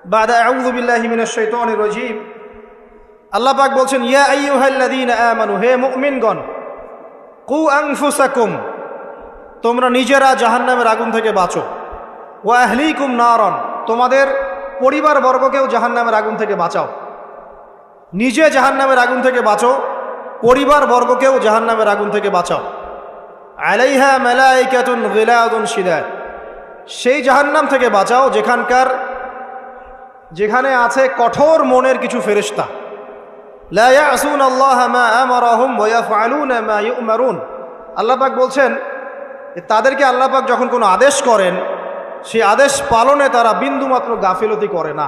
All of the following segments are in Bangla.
বাদা আউযু বিল্লাহি মিনাশ শাইতানির রাজীম। আল্লাহ পাক বলছেন, ইয়া আইয়ুহাল্লাযীনা আমানু, হে মুমিনগণ, কু আনফুসাকুম, তোমরা নিজেরা জাহান্নামের আগুন থেকে বাঁচো, ওয়া আহলিকুম নারান, তোমাদের পরিবারবর্গকেও জাহান্নামের আগুন থেকে বাঁচাও। নিজে জাহান্নামের আগুন থেকে বাঁচো, পরিবারবর্গকেও জাহান্নামের আগুন থেকে বাঁচাও। আলাইহা মালাইকাতুন গিলাদুন শিদাদ, সেই জাহান্নাম থেকে বাঁচাও যেখানে আছে কঠোর মনের কিছু ফেরেশতা। লা ইয়াসুনাল্লাহা মা আমারাহুম ওয়া ইয়াফআলুনা মা ইউমারুন। আল্লাহ পাক বলছেন তাদেরকে আল্লাহ পাক যখন কোনো আদেশ করেন, সেই আদেশ পালনে তারা বিন্দুমাত্র গাফিলতি করে না।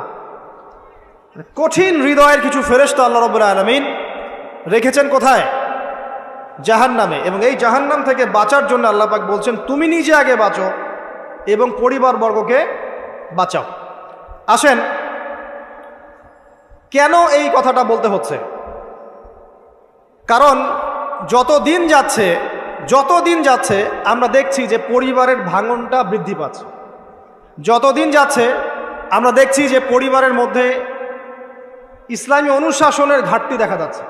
কঠিন হৃদয়ের কিছু ফেরেশতা আল্লাহ রাব্বুল আলামিন রেখেছেন কোথায়? জাহান্নামে। এবং এই জাহান্নাম থেকে বাঁচার জন্য আল্লাহ পাক বলছেন, তুমি নিজে আগে বাঁচো এবং পরিবারবর্গকে বাঁচাও। আসেন, কেন এই কথাটা বলতে হচ্ছে? কারণ যত দিন যাচ্ছে আমরা দেখছি যে পরিবারের ভাঙনটা বৃদ্ধি পাচ্ছে। যত দিন যাচ্ছে আমরা দেখছি যে পরিবারের মধ্যে ইসলামী অনুশাসনের ঘাটতি দেখা যাচ্ছে।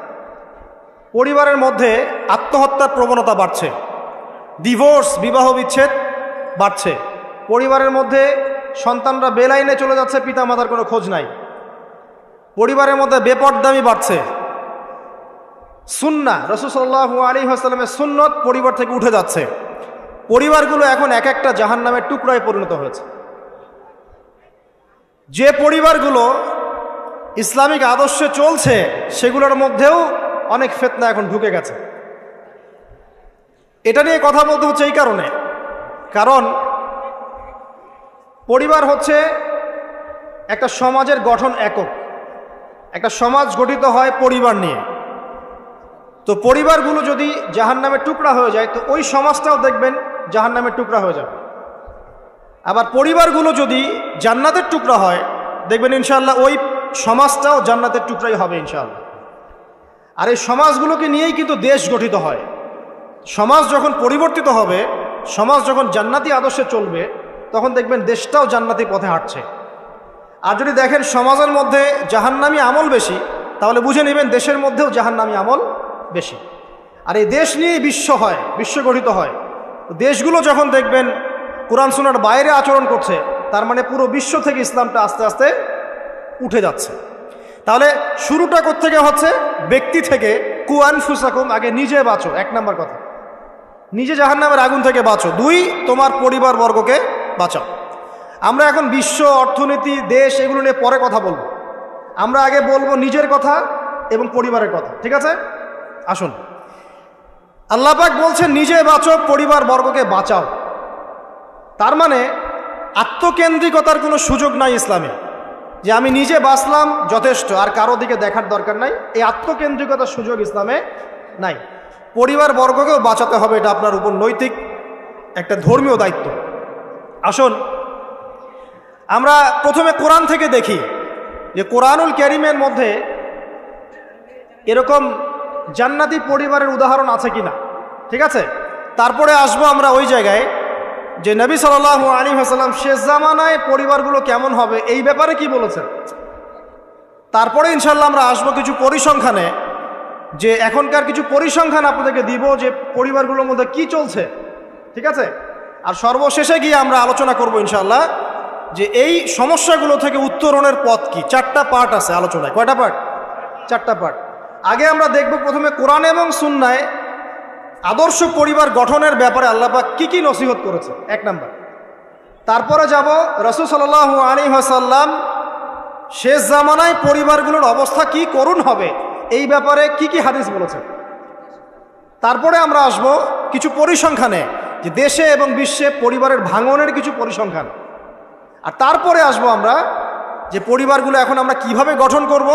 পরিবারের মধ্যে আত্মহত্যার প্রবণতা বাড়ছে, ডিভোর্স, বিবাহ বিচ্ছেদ বাড়ছে। পরিবারের মধ্যে সন্তানরা বেলাইনে চলে যাচ্ছে, পিতামাতার কোনো খোঁজ নাই। পরিবারের মধ্যে বেপরদামি বাড়ছে। সুন্নাহ, রাসূল সাল্লাল্লাহু আলাইহি ওয়াসাল্লামের সুন্নত পরিবার থেকে উঠে যাচ্ছে। পরিবারগুলো এখন এক একটা জাহান্নামের টুকরায় পরিণত হয়েছে। যে পরিবারগুলো ইসলামিক আদর্শে চলছে সেগুলোর মধ্যেও অনেক ফিতনা এখন ঢুকে গেছে। এটা নিয়ে কথা বলতে হচ্ছে এই কারণ পরিবার হচ্ছে একটা সমাজের গঠন একক। একটা সমাজ গঠিত হয় পরিবার নিয়ে। তো পরিবারগুলো যদি জাহান্নামের টুকরা হয়ে যায় তো ওই সমাজটাও দেখবেন জাহান্নামের টুকরা হয়ে যাবে। আবার পরিবারগুলো যদি জান্নাতের টুকরা হয় দেখবেন ইনশাআল্লাহ ওই সমাজটাও জান্নাতের টুকরাই হবে ইনশাআল্লাহ। আর এই সমাজগুলোকে নিয়েই কিন্তু দেশ গঠিত হয়। সমাজ যখন পরিবর্তিত হবে, সমাজ যখন জান্নাতি আদর্শে চলবে, তখন দেখবেন দেশটাও জান্নাতি পথে হাঁটছে। আর যদি দেখেন সমাজের মধ্যে জাহান্নামী আমল বেশি, তাহলে বুঝে নেবেন দেশের মধ্যেও জাহান্নামী আমল বেশি। আর এই দেশ নিয়েই বিশ্ব গঠিত হয়। দেশগুলো যখন দেখবেন কোরআন সুন্নাহর বাইরে আচরণ করছে, তার মানে পুরো বিশ্ব থেকে ইসলামটা আস্তে আস্তে উঠে যাচ্ছে। তাহলে শুরুটা কোত্থেকে হচ্ছে? ব্যক্তি থেকে। কু আনফুসাকুম, আগে নিজে বাঁচো, 1 নম্বর কথা। নিজে জাহান্নামের আগুন থেকে বাঁচো। 2, তোমার পরিবারবর্গকে বাঁচাও। আমরা এখন বিশ্ব অর্থনীতি, দেশ, এগুলো নিয়ে পরে কথা বলবো। আমরা আগে বলবো নিজের কথা এবং পরিবারের কথা, ঠিক আছে? আসুন, আল্লাহ পাক বলছেন নিজে বাঁচো, পরিবারবর্গকে বাঁচাও। তার মানে আত্মকেন্দ্রিকতার কোনো সুযোগ নাই ইসলামে, যে আমি নিজে বাঁচলাম যথেষ্ট, আর কারো দিকে দেখার দরকার নাই। এই আত্মকেন্দ্রিকতার সুযোগ ইসলামে নাই। পরিবারবর্গকেও বাঁচাতে হবে, এটা আপনার উপর নৈতিক একটা ধর্মীয় দায়িত্ব। আসুন, আমরা প্রথমে কোরআন থেকে দেখি যে কোরআনুল কারীমের মধ্যে এরকম জান্নাতি পরিবারের উদাহরণ আছে কিনা, ঠিক আছে? তারপরে আসবো আমরা ওই জায়গায় যে নবী সাল্লাল্লাহু আলাইহি ওয়াসাল্লাম শেষ জামানায় পরিবারগুলো কেমন হবে এই ব্যাপারে কি বলেছেন। তারপরে ইনশাল্লাহ আমরা আসবো কিছু পরিসংখ্যানে, যে এখনকার কিছু পরিসংখ্যান আপনাদেরকে দিব যে পরিবারগুলোর মধ্যে কি চলছে, ঠিক আছে? আর সর্বশেষে গিয়ে আমরা আলোচনা করব ইনশাল্লাহ যে এই সমস্যাগুলো থেকে উত্তরণের পথ কি। 4টা পার্ট আছে আলোচনায়। কয়টা পার্ট? 4টা পার্ট। আগে আমরা দেখব প্রথমে কোরআন এবং সুন্নায় আদর্শ পরিবার গঠনের ব্যাপারে আল্লাহ পাক কি নসিহত করেছে, 1 নাম্বার। তারপরে যাব রাসূল সাল্লাল্লাহু আলাইহি ওয়াসাল্লাম শেষ জামানায় পরিবারগুলোর অবস্থা কি করুণ হবে এই ব্যাপারে কি হাদিস বলেছেন। তারপরে আমরা আসব কিছু পরিসংখ্যানে, যে দেশে এবং বিশ্বে পরিবারের ভাঙনের কিছু পরিসংখ্যান। আর তারপরে আসবো আমরা যে পরিবারগুলো এখন আমরা কিভাবে গঠন করব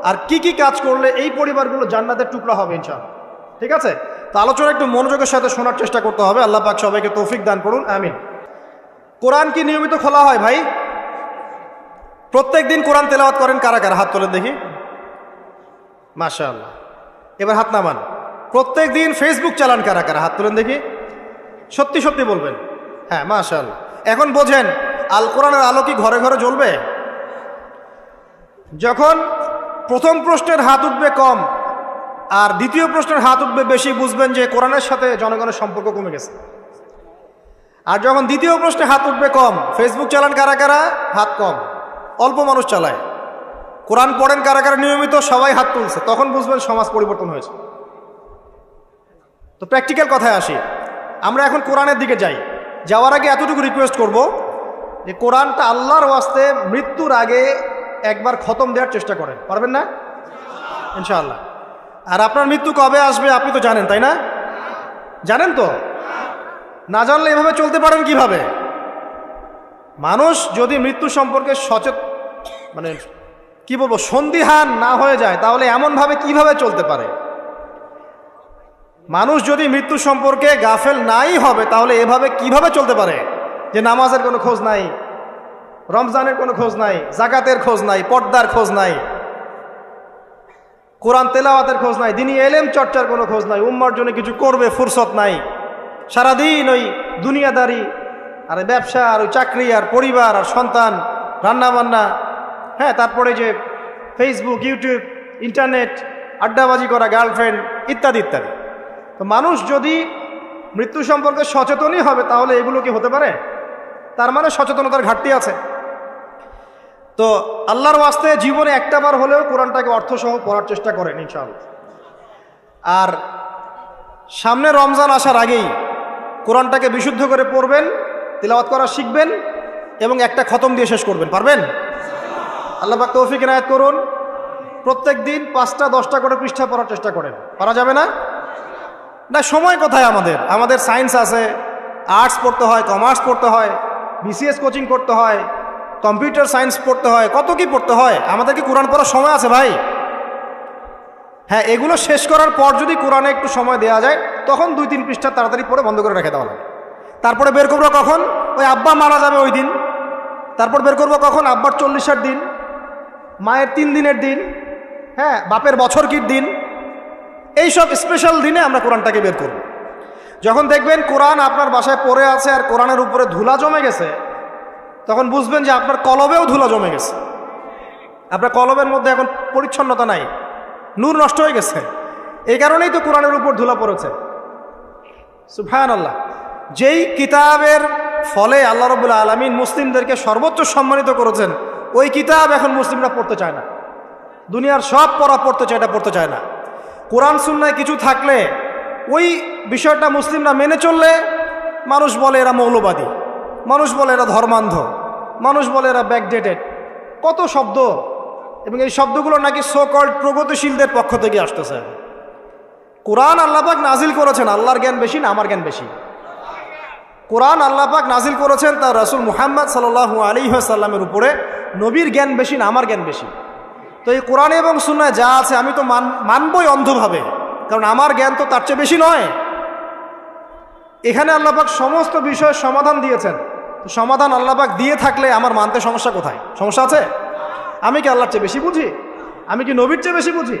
আর কি কাজ করলে এই পরিবারগুলো জান্নাতের টুকরা হবে ইনশাআল্লাহ, ঠিক আছে? তো আলোচনা একটু মনোযোগের সাথে শোনার চেষ্টা করতে হবে। আল্লাহ পাক সবাইকে তৌফিক দান করুন, আমিন। কোরআন কি নিয়মিত খোলা হয় ভাই? প্রত্যেক দিন কোরআন তেলাওয়াত করেন কারা কারা? হাত তোলেন দেখি। মাশাআল্লাহ। এবার হাত নামান। প্রত্যেক দিন ফেসবুক চালান কারা কারা? হাত তোলেন দেখি। সত্যি সত্যি বলবেন। হ্যাঁ, মাশাআল্লাহ। এখন বোঝেন আল কোরআনের আলো কি ঘরে ঘরে জ্বলবে? যখন প্রথম প্রশ্নের হাত উঠবে কম আর দ্বিতীয় প্রশ্নের হাত উঠবে বেশি, বুঝবেন যে কোরআনের সাথে জনগণের সম্পর্ক কমে গেছে। আর যখন দ্বিতীয় প্রশ্নে হাত উঠবে কম, ফেসবুক চালান কারা কারা, হাত কম, অল্প মানুষ চালায়, কোরআন পড়েন কারা কারা নিয়মিত, সবাই হাত তুলছে, তখন বুঝবেন সমাজ পরিবর্তন হয়েছে। তো প্র্যাকটিক্যাল কথায় আসি, আমরা এখন কোরআনের দিকে যাই। যাওয়ার আগে এতটুকু রিকোয়েস্ট করব যে কোরআনটা আল্লাহর ওয়াস্তে মৃত্যুর আগে একবার খতম দেওয়ার চেষ্টা করেন, পারবেন না? ইনশাআল্লাহ। আর আপনার মৃত্যু কবে আসবে আপনি তো জানেন, তাই না? জানেন তো? না জানলে এভাবে চলতে পারেন কিভাবে? মানুষ যদি মৃত্যু সম্পর্কে মানে কি বলবো, সন্দিহান না হয়ে যায়, তাহলে এমনভাবে কিভাবে চলতে পারে? মানুষ যদি মৃত্যু সম্পর্কে গাফেল নাই হবে, তাহলে এভাবে কিভাবে চলতে পারে যে নামাজের কোনো খোঁজ নাই, রমজানের কোনো খোঁজ নাই, জাকাতের খোঁজ নাই, পর্দার খোঁজ নাই, কোরআন তেলাওয়াতের খোঁজ নাই, দিনী এলেম চর্চার কোনো খোঁজ নাই, উম্মার জন্য কিছু করবে ফুরসত নাই, সারাদিন ওই দুনিয়াদারি আর ব্যবসা আর ওই চাকরি আর পরিবার আর সন্তান, রান্না বান্না, হ্যাঁ, তারপরে যে ফেসবুক, ইউটিউব, ইন্টারনেট, আড্ডাবাজি করা, গার্লফ্রেন্ড ইত্যাদি ইত্যাদি। তো মানুষ যদি মৃত্যু সম্পর্কে সচেতনই হবে, তাহলে এগুলো কি হতে পারে? তার মানে সচেতনতার ঘাটতি আছে। তো আল্লাহর ওয়াস্তে জীবনে একটাবার হলেও কোরআনটাকে অর্থসহ পড়ার চেষ্টা করেন ইনশাআল্লাহ। আর সামনে রমজান আসার আগেই কোরআনটাকে বিশুদ্ধ করে পড়বেন, তিলাওয়াত করা শিখবেন এবং একটা খতম দিয়ে শেষ করবেন, পারবেন? আল্লাহ পাক তৌফিক ইনায়াত করুন। প্রত্যেক দিন 5টা 10টা করে পৃষ্ঠা পড়ার চেষ্টা করেন। পারা যাবে না? না, সময় কোথায় আমাদের সায়েন্স আছে, আর্টস পড়তে হয়, কমার্স পড়তে হয়, বিসিএস কোচিং করতে হয়, কম্পিউটার সায়েন্স পড়তে হয়, কত কি পড়তে হয়। আমাদের কি কোরআন পড়ার সময় আছে ভাই? হ্যাঁ, এগুলো শেষ করার পর যদি কোরআনে একটু সময় দেওয়া যায়, তখন 2-3 পৃষ্ঠা তাড়াতাড়ি পড়ে বন্ধ করে রেখে দেওয়া লাগে। তারপরে বের করবো কখন? ওই আব্বা মারা যাবে ওই দিন। তারপর বের করবো কখন? আব্বার 40-এর দিন, মায়ের 3 দিনের দিন, হ্যাঁ, বাপের বছর কির দিন, এইসব স্পেশাল দিনে আমরা কোরআনটাকে বের করব। যখন দেখবেন কোরআন আপনার বাসায় পড়ে আছে আর কোরআনের উপরে ধুলা জমে গেছে, তখন বুঝবেন যে আপনার কলবেও ধুলা জমে গেছে। আপনার কলবের মধ্যে এখন পরিচ্ছন্নতা নাই, নূর নষ্ট হয়ে গেছে। এই কারণেই তো কোরআনের উপর ধুলা পড়েছে। সুবহানাল্লাহ। যেই কিতাবের ফলে আল্লাহ রাব্বুল আলামিন মুসলিমদেরকে সর্বোচ্চ সম্মানিত করেছেন, ওই কিতাব এখন মুসলিমরা পড়তে চায় না। দুনিয়ার সব পড়তে চায়, এটা পড়তে চায় না। কোরআন সুন্নায় কিছু থাকলে ওই বিষয়টা মুসলিমরা মেনে চললে মানুষ বলে এরা মৌলবাদী, মানুষ বলে এরা ধর্মান্ধ, মানুষ বলে এরা ব্যাকডেটেড, কত শব্দ। এবং এই শব্দগুলো নাকি সো কল্ড প্রগতিশীলদের পক্ষ থেকে আসতেছে। কোরআন আল্লাহ পাক নাজিল করেছেন, আল্লাহর জ্ঞান বেশি না আমার জ্ঞান বেশি? কোরআন আল্লাহ পাক নাজিল করেছেন তার রাসূল মুহাম্মদ সাল্লাল্লাহু আলাইহি ওয়াসাল্লামের উপরে, নবীর জ্ঞান বেশি না আমার জ্ঞান বেশি? তো এই কোরআনে এবং সুন্নায় যা আছে আমি তো মানবই অন্ধভাবে, কারণ আমার জ্ঞান তো তার চেয়ে বেশি নয়। এখানে আল্লাহ পাক সমস্ত বিষয়ের সমাধান দিয়েছেন। তো সমাধান আল্লাহ পাক দিয়ে থাকলে আমার মানতে সমস্যা কোথায়? সমস্যা আছে? আমি কি আল্লাহর চেয়ে বেশি বুঝি? আমি কি নবীর চেয়ে বেশি বুঝি?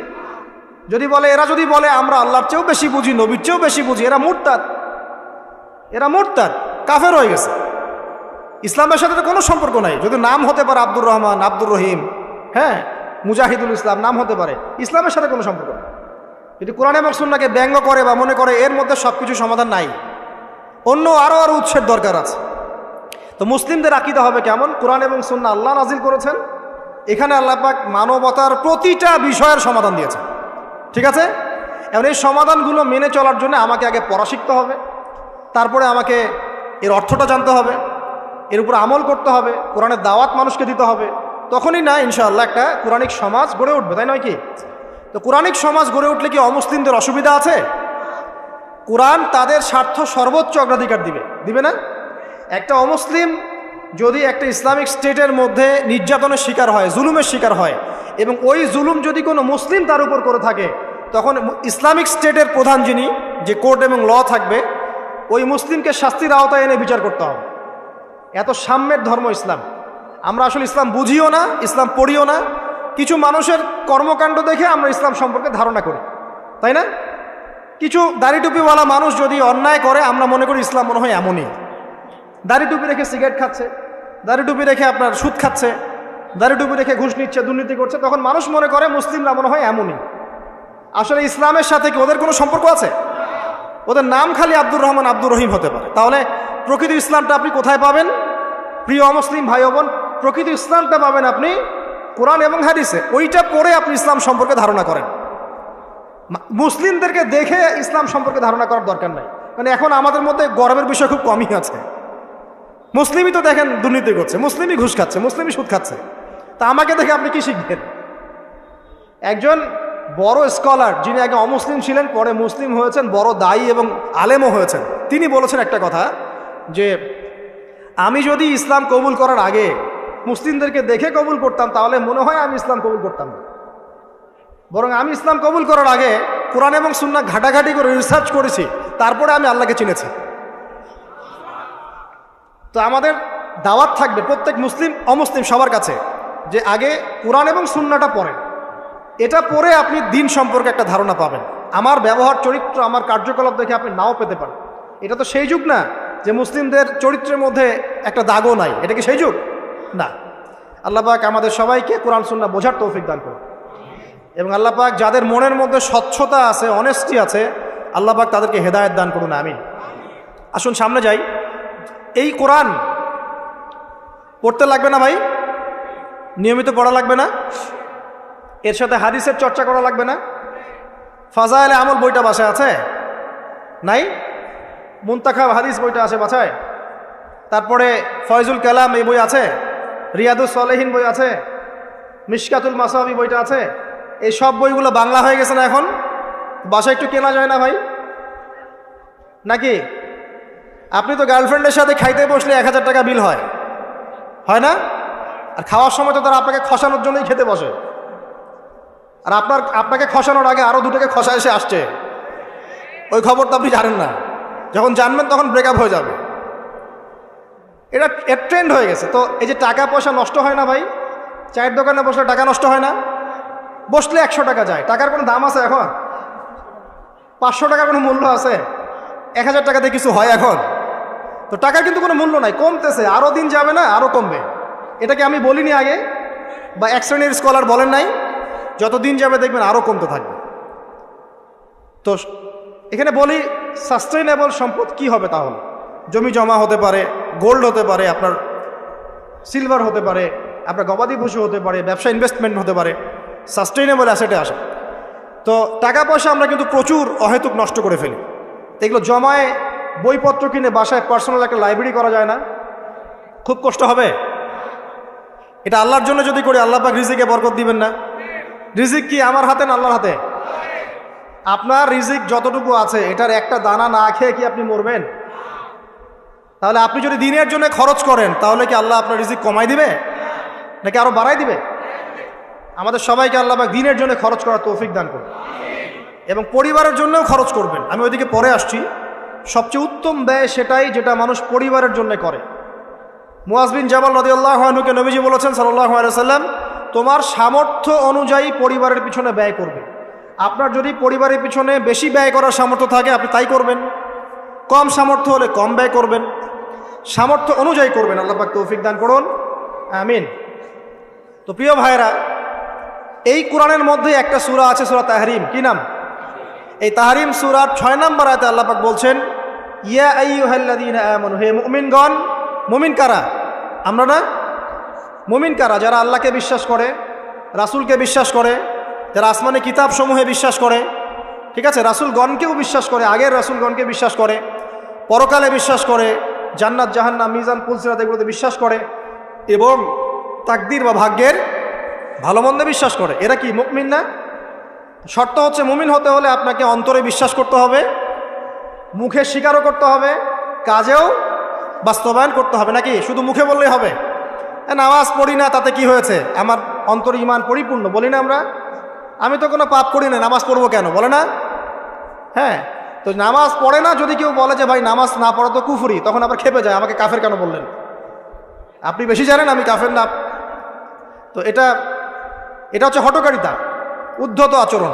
এরা যদি বলে আমরা আল্লাহর চেয়েও বেশি বুঝি, নবীর চেয়েও বেশি বুঝি, এরা মুরতাদ, কাফের হয়ে গেছে। ইসলামের সাথে তো কোনো সম্পর্ক নাই। যদি নাম হতে পারে আব্দুর রহমান, আব্দুর রহিম, হ্যাঁ, মুজাহিদুল ইসলাম নাম হতে পারে, ইসলামের সাথে কোনো সম্পর্ক নেই। যদি কোরআন এবং সুন্নাহকে ব্যঙ্গ করে বা মনে করে এর মধ্যে সব কিছু সমাধান নাই, অন্য আরও উৎসের দরকার আছে। তো মুসলিমদের আকীদা হবে কেমন? কোরআন এবং সুন্নাহ আল্লাহ নাজিল করেছেন, এখানে আল্লাহ পাক মানবতার প্রতিটা বিষয়ের সমাধান দিয়েছেন। ঠিক আছে? এখন এই সমাধানগুলো মেনে চলার জন্য আমাকে আগে পড়া শিখতে হবে, তারপরে আমাকে এর অর্থটা জানতে হবে, এর উপর আমল করতে হবে, কোরআনের দাওয়াত মানুষকে দিতে হবে। তখনই না ইনশাআল্লাহ একটা কোরআনিক সমাজ গড়ে উঠবে, তাই নয় কি? তো কোরআনিক সমাজ গড়ে উঠলে কি অমুসলিমদের অসুবিধা আছে? কোরআন তাদের স্বার্থ সর্বোচ্চ অগ্রাধিকার দিবে না? একটা অমুসলিম যদি একটা ইসলামিক স্টেটের মধ্যে নির্যাতনের শিকার হয়, জুলুমের শিকার হয়, এবং ওই জুলুম যদি কোনো মুসলিম তার উপর করে থাকে, তখন ইসলামিক স্টেটের প্রধান যিনি, যে কোর্ট এবং ল থাকবে, ওই মুসলিমকে শাস্তির আওতায় এনে বিচার করতে হবে। এত সাম্যের ধর্ম ইসলাম। আমরা আসলে ইসলাম বুঝিও না, ইসলাম পড়িও না। কিছু মানুষের কর্মকাণ্ড দেখে আমরা ইসলাম সম্পর্কে ধারণা করি, তাই না? কিছু দাড়ি টুপিওয়ালা মানুষ যদি অন্যায় করে, আমরা মনে করি ইসলাম মনে হয় এমনই। দাড়ি টুপি রেখে সিগারেট খাচ্ছে, দাড়ি টুপি রেখে আপনার সুদ খাচ্ছে, দাড়ি টুপি রেখে ঘুষ নিচ্ছে, দুর্নীতি করছে, তখন মানুষ মনে করে মুসলিমরা মনে হয় এমনই। আসলে ইসলামের সাথে কি ওদের কোনো সম্পর্ক আছে? ওদের নাম খালি আব্দুর রহমান, আব্দুর রহিম হতে পারে। তাহলে প্রকৃত ইসলামটা আপনি কোথায় পাবেন প্রিয় অমুসলিম ভাই বোন? প্রকৃত ইসলামটা পাবেন আপনি কোরআন এবং হাদিসে। ওইটা পড়ে আপনি ইসলাম সম্পর্কে ধারণা করেন। মুসলিমদেরকে দেখে ইসলাম সম্পর্কে ধারণা করার দরকার নাই। মানে এখন আমাদের মধ্যে গর্বের বিষয় খুব কমই আছে। মুসলিমই তো দেখেন দুর্নীতি করছে, মুসলিমই ঘুষ খাচ্ছে, মুসলিমই সুদ খাচ্ছে, তা আমাকে দেখে আপনি কি শিখবেন? একজন বড় স্কলার, যিনি আগে অমুসলিম ছিলেন, পরে মুসলিম হয়েছেন, বড় দায়ী এবং আলেমও হয়েছেন, তিনি বলেছেন একটা কথা যে আমি যদি ইসলাম কবুল করার আগে মুসলিমদেরকে দেখে কবুল করতাম তাহলে মনে হয় আমি ইসলাম কবুল করতাম না, বরং আমি ইসলাম কবুল করার আগে কোরআন এবং সুন্নাহ ঘাটাঘাটি করে রিসার্চ করেছি, তারপরে আমি আল্লাহকে চিনেছি। তো আমাদের দাওয়াত থাকবে প্রত্যেক মুসলিম অমুসলিম সবার কাছে যে আগে কোরআন এবং সুন্নাহটা পড়েন। এটা পড়ে আপনি দিন সম্পর্কে একটা ধারণা পাবেন। আমার ব্যবহার চরিত্র, আমার কার্যকলাপ দেখে আপনি নাও পেতে পারেন। এটা তো সেই যুগ না যে মুসলিমদের চরিত্রের মধ্যে একটা দাগও নাই। এটা কি সেই যুগ? না। আল্লাহ পাক আমাদের সবাইকে কোরআন সুন্নাহ বোঝার তৌফিক দান করুন, এবং আল্লাহ পাক যাদের মনের মধ্যে স্বচ্ছতা আছে, অনেস্টি আছে, আল্লাহ পাক তাদেরকে হেদায়েত দান করুন, আমিন। আসুন সামনে যাই। এই কোরআন পড়তে লাগবে না ভাই? নিয়মিত পড়া লাগবে না? এর সাথে হাদিসের চর্চা করা লাগবে না? ফাজায়েলে আমল বইটা বাসায় আছে? নাই? মুনতাখাব হাদিস বইটা আছে বাসায়? তারপরে ফয়জুল কালাম এই বই আছে, রিয়াদুস সলেহিন বই আছে, মিশকাতুল মাসাবি বইটা আছে। এই সব বইগুলো বাংলা হয়ে গেছে না এখন? বাসায় একটু কেনা যায় না ভাই? নাকি? আপনি তো গার্লফ্রেন্ডের সাথে খাইতে বসলে 1000 টাকা বিল হয়, হয় না? আর খাওয়ার সময় তো তারা আপনাকে খসানোর জন্যই খেতে বসে, আর আপনাকে খসানোর আগে আরও দুটোকে খসা এসে আসছে। ওই খবর তো আপনি জানেন না, যখন জানবেন তখন ব্রেকআপ হয়ে যাবে। এটা ট্রেন্ড হয়ে গেছে। তো এই যে টাকা পয়সা নষ্ট হয় না ভাই? চায়ের দোকানে বসলে টাকা নষ্ট হয় না? বসলে 100 টাকা যায়। টাকার কোনো দাম আছে এখন? 500 টাকার কোনো মূল্য আছে? 1000 টাকাতে কিছু হয় এখন? তো টাকার কিন্তু কোনো মূল্য নাই, কমতেছে। আরও দিন যাবে না, আরও কমবে। এটাকে আমি বলিনি আগে, বা এক শ্রেণীর স্কলার বলেন নাই? যত দিন যাবে দেখবেন আরও কমতে থাকবে। তো এখানে বলি সাস্টেইনেবল সম্পদ কি হবে তাহলে? জমি জমা হতে পারে, গোল্ড হতে পারে, আপনার সিলভার হতে পারে, আপনার গবাদি পশু হতে পারে, ব্যবসা ইনভেস্টমেন্ট হতে পারে, সাস্টেইনেবল অ্যাসেটে আসে। তো টাকা পয়সা আমরা কিন্তু প্রচুর অহেতুক নষ্ট করে ফেলি। এগুলো জমায় বইপত্র কিনে বাসায় পার্সোনাল একটা লাইব্রেরি করা যায় না? খুব কষ্ট হবে। এটা আল্লাহর জন্য যদি করি, আল্লাহ পাক রিজিকে বরকত দিবেন না? রিজিক কি আমার হাতে না আল্লাহর হাতে? আপনার রিজিক যতটুকু আছে এটার একটা দানা না খেয়ে কি আপনি মরবেন? তাহলে আপনি যদি দিনের জন্য খরচ করেন তাহলে কি আল্লাহ আপনার রিজিক কমাই দিবে নাকি আরো বাড়াই দিবে? আমাদের সবাইকে আল্লাহ পাক দিনের জন্য খরচ করার তৌফিক দান করুন, এবং পরিবারের জন্যও খরচ করবেন। আমি ওইদিকে পরে আসছি। সবচেয়ে উত্তম ব্যয় সেটাই যেটা মানুষ পরিবারের জন্য করে। মুআজ বিন জাবাল রাদিয়াল্লাহু আনহুকে নবীজি বলেছেন সাল্লাল্লাহু আলাইহি ওয়াসাল্লাম, তোমার সামর্থ্য অনুযায়ী পরিবারের পিছনে ব্যয় করবে। আপনার যদি পরিবারের পিছনে বেশি ব্যয় করার সামর্থ্য থাকে আপনি তাই করবেন, কম সামর্থ্য হলে কম ব্যয় করবেন, সামর্থ্য অনুযায়ী করবেন। আল্লাহ পাক তৌফিক দান করুন, আমিন। তো প্রিয় ভাইরা, এই কোরআনের মধ্যে একটা সূরা আছে, সূরা তাহরিম। কি নাম? এই তাহরিম সূরার 6 নম্বর আয়াতে আল্লাহ পাক বলছেন, ইয়া আইয়ুহাল্লাযীনা আমানু, হে মুমিনগণ। মুমিন কারা? আমরা না? মুমিন কারা? যারা আল্লাহকে বিশ্বাস করে, রাসূলকে বিশ্বাস করে, যারা আসমানি কিতাব সমূহে বিশ্বাস করে, ঠিক আছে, রাসূলগণকেও বিশ্বাস করে, আগের রাসূলগণকে বিশ্বাস করে, পরকালে বিশ্বাস করে, জান্নাত জাহান্নাম মিজান পুলসিরাত এগুলোতে বিশ্বাস করে, এবং তাকদীর বা ভাগ্যের ভালো মন্দে বিশ্বাস করে। এরা কি মুমিন না? শর্ত হচ্ছে মুমিন হতে হলে আপনাকে অন্তরে বিশ্বাস করতে হবে, মুখে স্বীকারও করতে হবে, কাজেও বাস্তবায়ন করতে হবে। নাকি শুধু মুখে বললেই হবে? নামাজ পড়ি না তাতে কি হয়েছে, আমার অন্তরে ঈমান পরিপূর্ণ, বলি না আমরা? আমি তো কোনো পাপ করি না, নামাজ পড়বো কেন, বলে না? হ্যাঁ, তো নামাজ পড়ে না যদি কেউ বলে যে ভাই নামাজ না পড়া তো কুফরি, তখন আবার খেপে যায়, আমাকে কাফের কেন বললেন? আপনি বেশি জানেন, আমি কাফের না। তো এটা হচ্ছে হঠকারিতা, উদ্ধত আচরণ।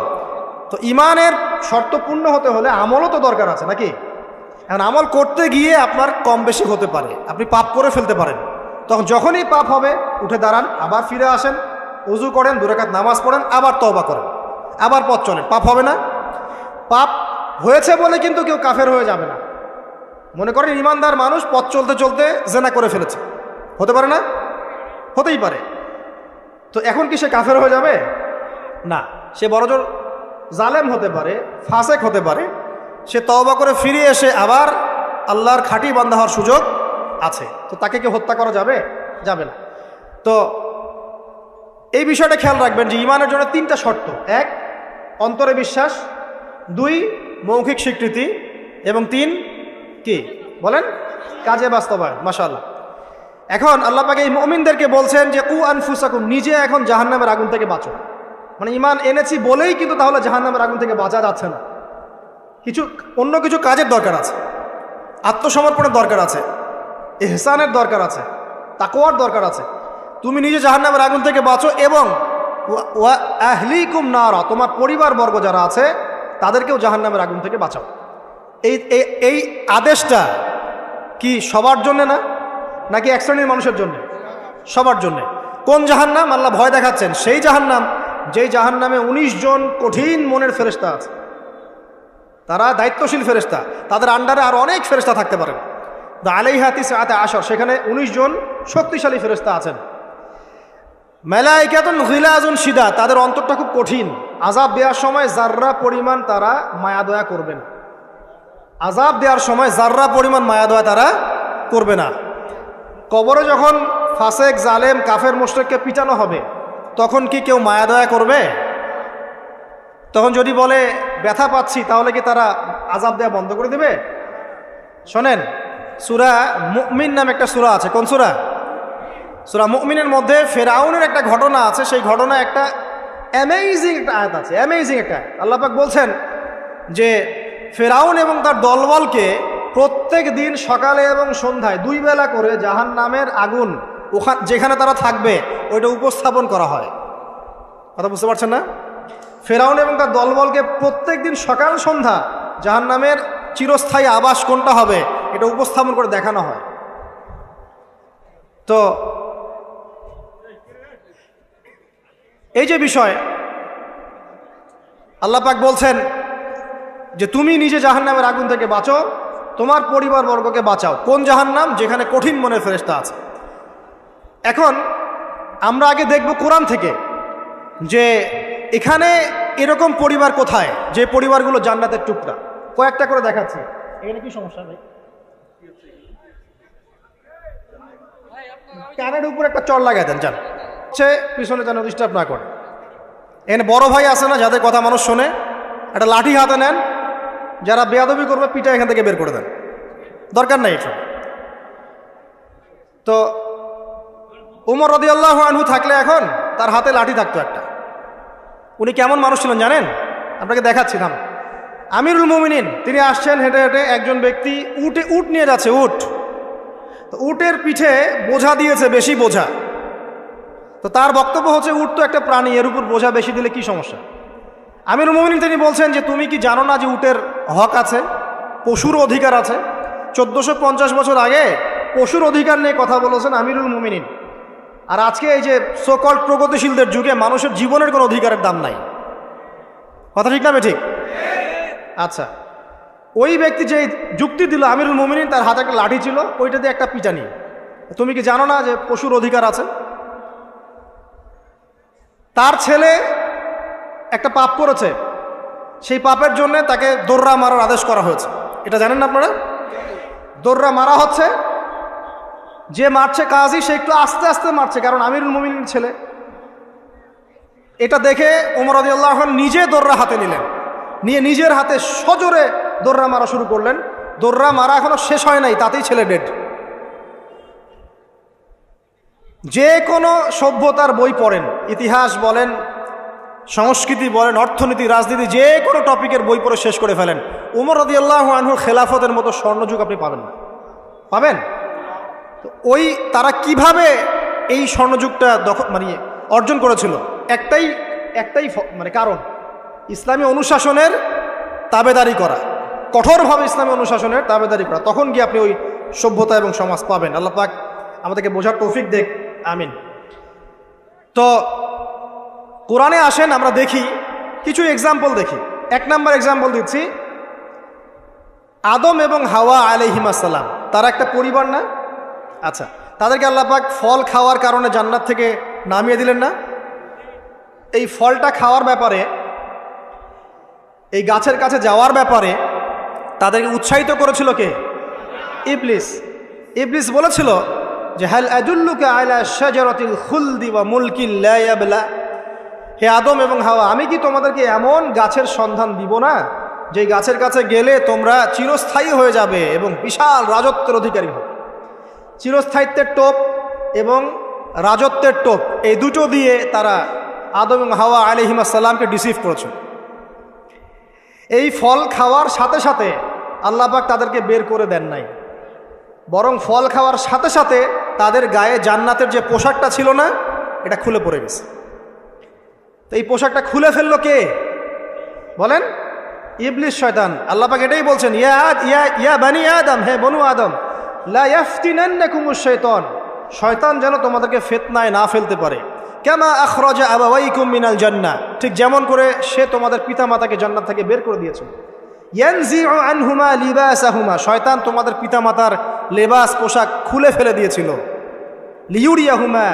তো ঈমানের শর্ত পূর্ণ হতে হলে আমলও তো দরকার আছে, নাকি? এখন আমল করতে গিয়ে আপনার কম বেশি হতে পারে, আপনি পাপ করে ফেলতে পারেন, তখন যখনই পাপ হবে উঠে দাঁড়ান, আবার ফিরে আসেন, উজু করেন, 2 রাকাত নামাজ পড়েন, আবার তওবা করেন, আবার পথ চলেন। পাপ হবে না? পাপ হয়েছে বলে কিন্তু কেউ কাফের হয়ে যাবে না। মনে করেন ইমানদার মানুষ পথ চলতে চলতে জেনা করে ফেলেছে, হতে পারে না? হতেই পারে। তো এখন কি সে কাফের হয়ে যাবে? না, সে বড়জোর জালেম হতে পারে, ফাসেক হতে পারে। সে তওবা করে ফিরে এসে আবার আল্লাহর খাঁটি বান্দা হওয়ার সুযোগ আছে। তো তাকে কি হত্যা করা যাবে? যাবে না। তো এই বিষয়টা খেয়াল রাখবেন যে ইমানের জন্য 3টা শর্ত। 1, অন্তরে বিশ্বাস, 2, মৌখিক স্বীকৃতি, এবং 3, কি বলেন? কাজে বাস্তবায়ন। মাশাআল্লাহ। এখন আল্লাহ পাক এই মুমিনদেরকে বলছেন যে কু আনফুসাকুম, নিজে এখন জাহান্নামের আগুন থেকে বাঁচো। মানে ইমান এনেছি বলেই কিন্তু তাহলে জাহান্নামের আগুন থেকে বাঁচা যাচ্ছে না। অন্য কিছু কাজের দরকার আছে, আত্মসমর্পণের দরকার আছে, ইহসানের দরকার আছে, তাকওয়ার দরকার আছে। তুমি নিজে জাহান্নামের আগুন থেকে বাঁচো এবং ওয়া আহলিকুম নারা, তোমার পরিবারবর্গ যারা আছে তাদেরকেও জাহান্নামের আগুন থেকে বাঁচাও। এই আদেশটা কি সবার জন্য না, নাকি এক শ্রেণীর মানুষের জন্য? সবার জন্য। কোন জাহান্নাম? আল্লাহ ভয় দেখাচ্ছেন সেই জাহান্নাম যেই জাহান্নামে 19 জন কঠিন মনের ফেরেশতা আছে। তারা দায়িত্বশীল ফেরেশতা, তাদের আন্ডারে আর অনেক ফেরেশতা থাকতে পারেন। আলাইহা তিসআতা আশর, সেখানে 19 জন শক্তিশালী ফেরেশতা আছেন। মালাইকাতুন গিলাজুন শিদা, তাদের অন্তরটা খুব কঠিন। আযাব দেওয়ার সময় যাররা পরিমাণ তারা মায়া দয়া করবে না। আযাব দেওয়ার সময় যাররা পরিমাণ মায়া দয়া তারা করবে না। কবরে যখন ফাসেক, জালেম, কাফের, মুশরিককে পিটানো হবে তখন কি কেউ মায়া দয়া করবে? তখন যদি বলে ব্যথা পাচ্ছি, তাহলে কি তারা আযাব দেওয়া বন্ধ করে দেবে? শোনেন, সূরা মুমিন নামে একটা সূরা আছে। কোন সূরা? সূরা মুমিনের মধ্যে ফেরাউনের একটা ঘটনা আছে। সেই ঘটনা একটা অ্যামেজিং একটা আয়াত আছে, অ্যামেজিং একটা। আল্লাহ পাক বলছেন যে ফেরাউন এবং তার দলবলকে প্রত্যেক দিন সকালে এবং সন্ধ্যায় 2 বেলা করে জাহান্নামের আগুন যেখানে তারা থাকবে ওইটা উপস্থাপন করা হয়। কথা বুঝতে পারছেন না? ফেরাউন এবং তার দলবলকে প্রত্যেক দিন সকাল সন্ধ্যা জাহান্নামের চিরস্থায়ী আবাস কোনটা হবে এটা উপস্থাপন করে দেখানো হয়। তো এই যে বিষয়, আল্লাহ পাক বলছেন যে তুমি নিজে জাহান্নামের আগুন থেকে বাঁচো, তোমার পরিবারবর্গকে বাঁচাও। কোন জাহান্নাম? যেখানে কঠিন মনের ফেরেশতা আছে। এখন আমরা আগে দেখব কোরআন থেকে যে এখানে এরকম পরিবার কোথায় যে পরিবারগুলো জান্নাতের টুকরা। কয়েকটা করে দেখাচ্ছি। এখানে কি সমস্যা ভাই? কানের উপর একটা চড় লাগাই দেন, যান হচ্ছে পিছনে যেন ডিস্টার্ব না করে। এখানে বড় ভাই আছে না, যাদের কথা মানুষ শোনে, একটা লাঠি হাতে নেন, যারা বেয়াদবি করবে পিঠা এখান থেকে বের করে দেন, দরকার নাই এটা। তো উমর রাদিয়াল্লাহু আনহু থাকলে এখন তার হাতে লাঠি থাকতো একটা। উনি কেমন মানুষ ছিলেন জানেন? আপনাকে দেখাচ্ছি। নাম আমিরুল মুমিনিন। তিনি আসছেন হেঁটে হেঁটে, একজন ব্যক্তি উট নিয়ে যাচ্ছে। তো উটের পিঠে বোঝা দিয়েছে, বেশি বোঝা। তো তার বক্তব্য হচ্ছে উট তো একটা প্রাণী, এর উপর বোঝা বেশি দিলে কি সমস্যা? আমিরুল মুমিনিন তিনি বলছেন যে তুমি কি জানো না যে উটের হক আছে, পশুর অধিকার আছে? 1450 বছর আগে পশুর অধিকার নিয়ে কথা বলেছেন আমিরুল মুমিনিন। আর আজকে এই যে সোকল্ড প্রগতিশীলদের যুগে মানুষের জীবনের কোনো অধিকারের দাম নাই। কথা ঠিক না ঠিক? আচ্ছা, ওই ব্যক্তি যে যুক্তি দিল আমিরুল মুমিনিন, তার হাতে একটা লাঠি ছিল, ওইটা দিয়ে একটা পিটানি। তুমি কি জানো না যে পশুর অধিকার আছে? তার ছেলে একটা পাপ করেছে, সেই পাপের জন্য তাকে দোররা মারার আদেশ করা হয়েছে। এটা জানেন না আপনারা? দোররা মারা হচ্ছে, যে মারছে কাজী সে একটু আস্তে আস্তে মারছে, কারণ আমিরুল মুমিনিন ছেলে। এটা দেখে ওমর রাদিয়াল্লাহু আনহু নিজে দোররা হাতে নিলেন, নিয়ে নিজের হাতে সজোরে দোররা মারা শুরু করলেন। দোররা মারা এখনো শেষ হয় নাই, তাতেই ছেলে ডেড। যে কোনো সভ্যতার বই পড়েন, ইতিহাস বলেন, সংস্কৃতি বলেন, অর্থনীতি, রাজনীতি, যে কোনো টপিকের বই পড়ে শেষ করে ফেলেন, ওমর রাদিয়াল্লাহু আনহুর খেলাফতের মতো স্বর্ণযুগ আপনি পাবেন না। পাবেন? তো তারা কিভাবে এই স্বর্ণযুগটা অর্জন করেছিল? একটাই কারণ, ইসলামী অনুশাসনের তাবেদারি করা, কঠোরভাবে ইসলামী অনুশাসনের তাবেদারি করা। তখন গিয়ে আপনি ওই সভ্যতা এবং সমাজ পাবেন। আল্লাহ পাক আমাদেরকে বোঝার তৌফিক দেখ, আমিন। তো কোরআনে আসেন, আমরা দেখি কিছু এক্সাম্পল দেখি। 1 নম্বর এক্সাম্পল দিচ্ছি, আদম এবং হাওয়া আলাইহিস সালাম, তারা একটা পরিবার না? আচ্ছা, তাদেরকে আল্লাহ পাক ফল খাওয়ার কারণে জান্নাত থেকে নামিয়ে দিলেন না? এই ফলটা খাওয়ার ব্যাপারে, এই গাছের কাছে যাওয়ার ব্যাপারে তাদেরকে উৎসাহিত করেছিল কে? ইবলিস। ইবলিস বলেছিল যে হাল আদুল্লুকা আলা শাজারাতিল খুলদি ওয়া মুলকিন লা ইয়াবলা, হে আদম এবং হাওয়া, আমি কি তোমাদেরকে এমন গাছের সন্ধান দিব না যে গাছের কাছে গেলে তোমরা চিরস্থায়ী হয়ে যাবে এবং বিশাল রাজত্বের অধিকারী হবে। চিরস্থায়িত্বের টোপ এবং রাজত্বের টোপ, এই দুটো দিয়ে তারা আদম এবং হাওয়া আলাইহিস সালামকে ডিসিভ করেছে। এই ফল খাওয়ার সাথে সাথে আল্লাহ পাক তাদেরকে বের করে দেন নাই, বরং ফল খাওয়ার সাথে সাথে তাদের গায়ে জান্নাতের যে পোশাকটা ছিল না, এটা খুলে পড়ে গেছে। তো এই পোশাকটা খুলে ফেললো কে বলেন? ইবলিস, শয়তান। আল্লাহ পাক এটাই বলছেন, ইয়া বানি আদম, হে বনু আদম, লা ইয়াফতিনান্নাকুমুশ শাইতান, শয়তান যেন তোমাদেরকে ফিতনায় না ফেলতে পারে। কামা আখরাজা আবাওয়াইকুম মিনাল জান্নাহ, ঠিক যেমন করে সে তোমাদের পিতামাতাকে জান্নাত থেকে বের করে দিয়েছে। ইয়ানজিউ আনহুমা লিবাসাহুমা, শয়তান তোমাদের পিতামাতার লেবাস পোশাক খুলে ফেলে দিয়েছিল। লিউরিয়াহুমা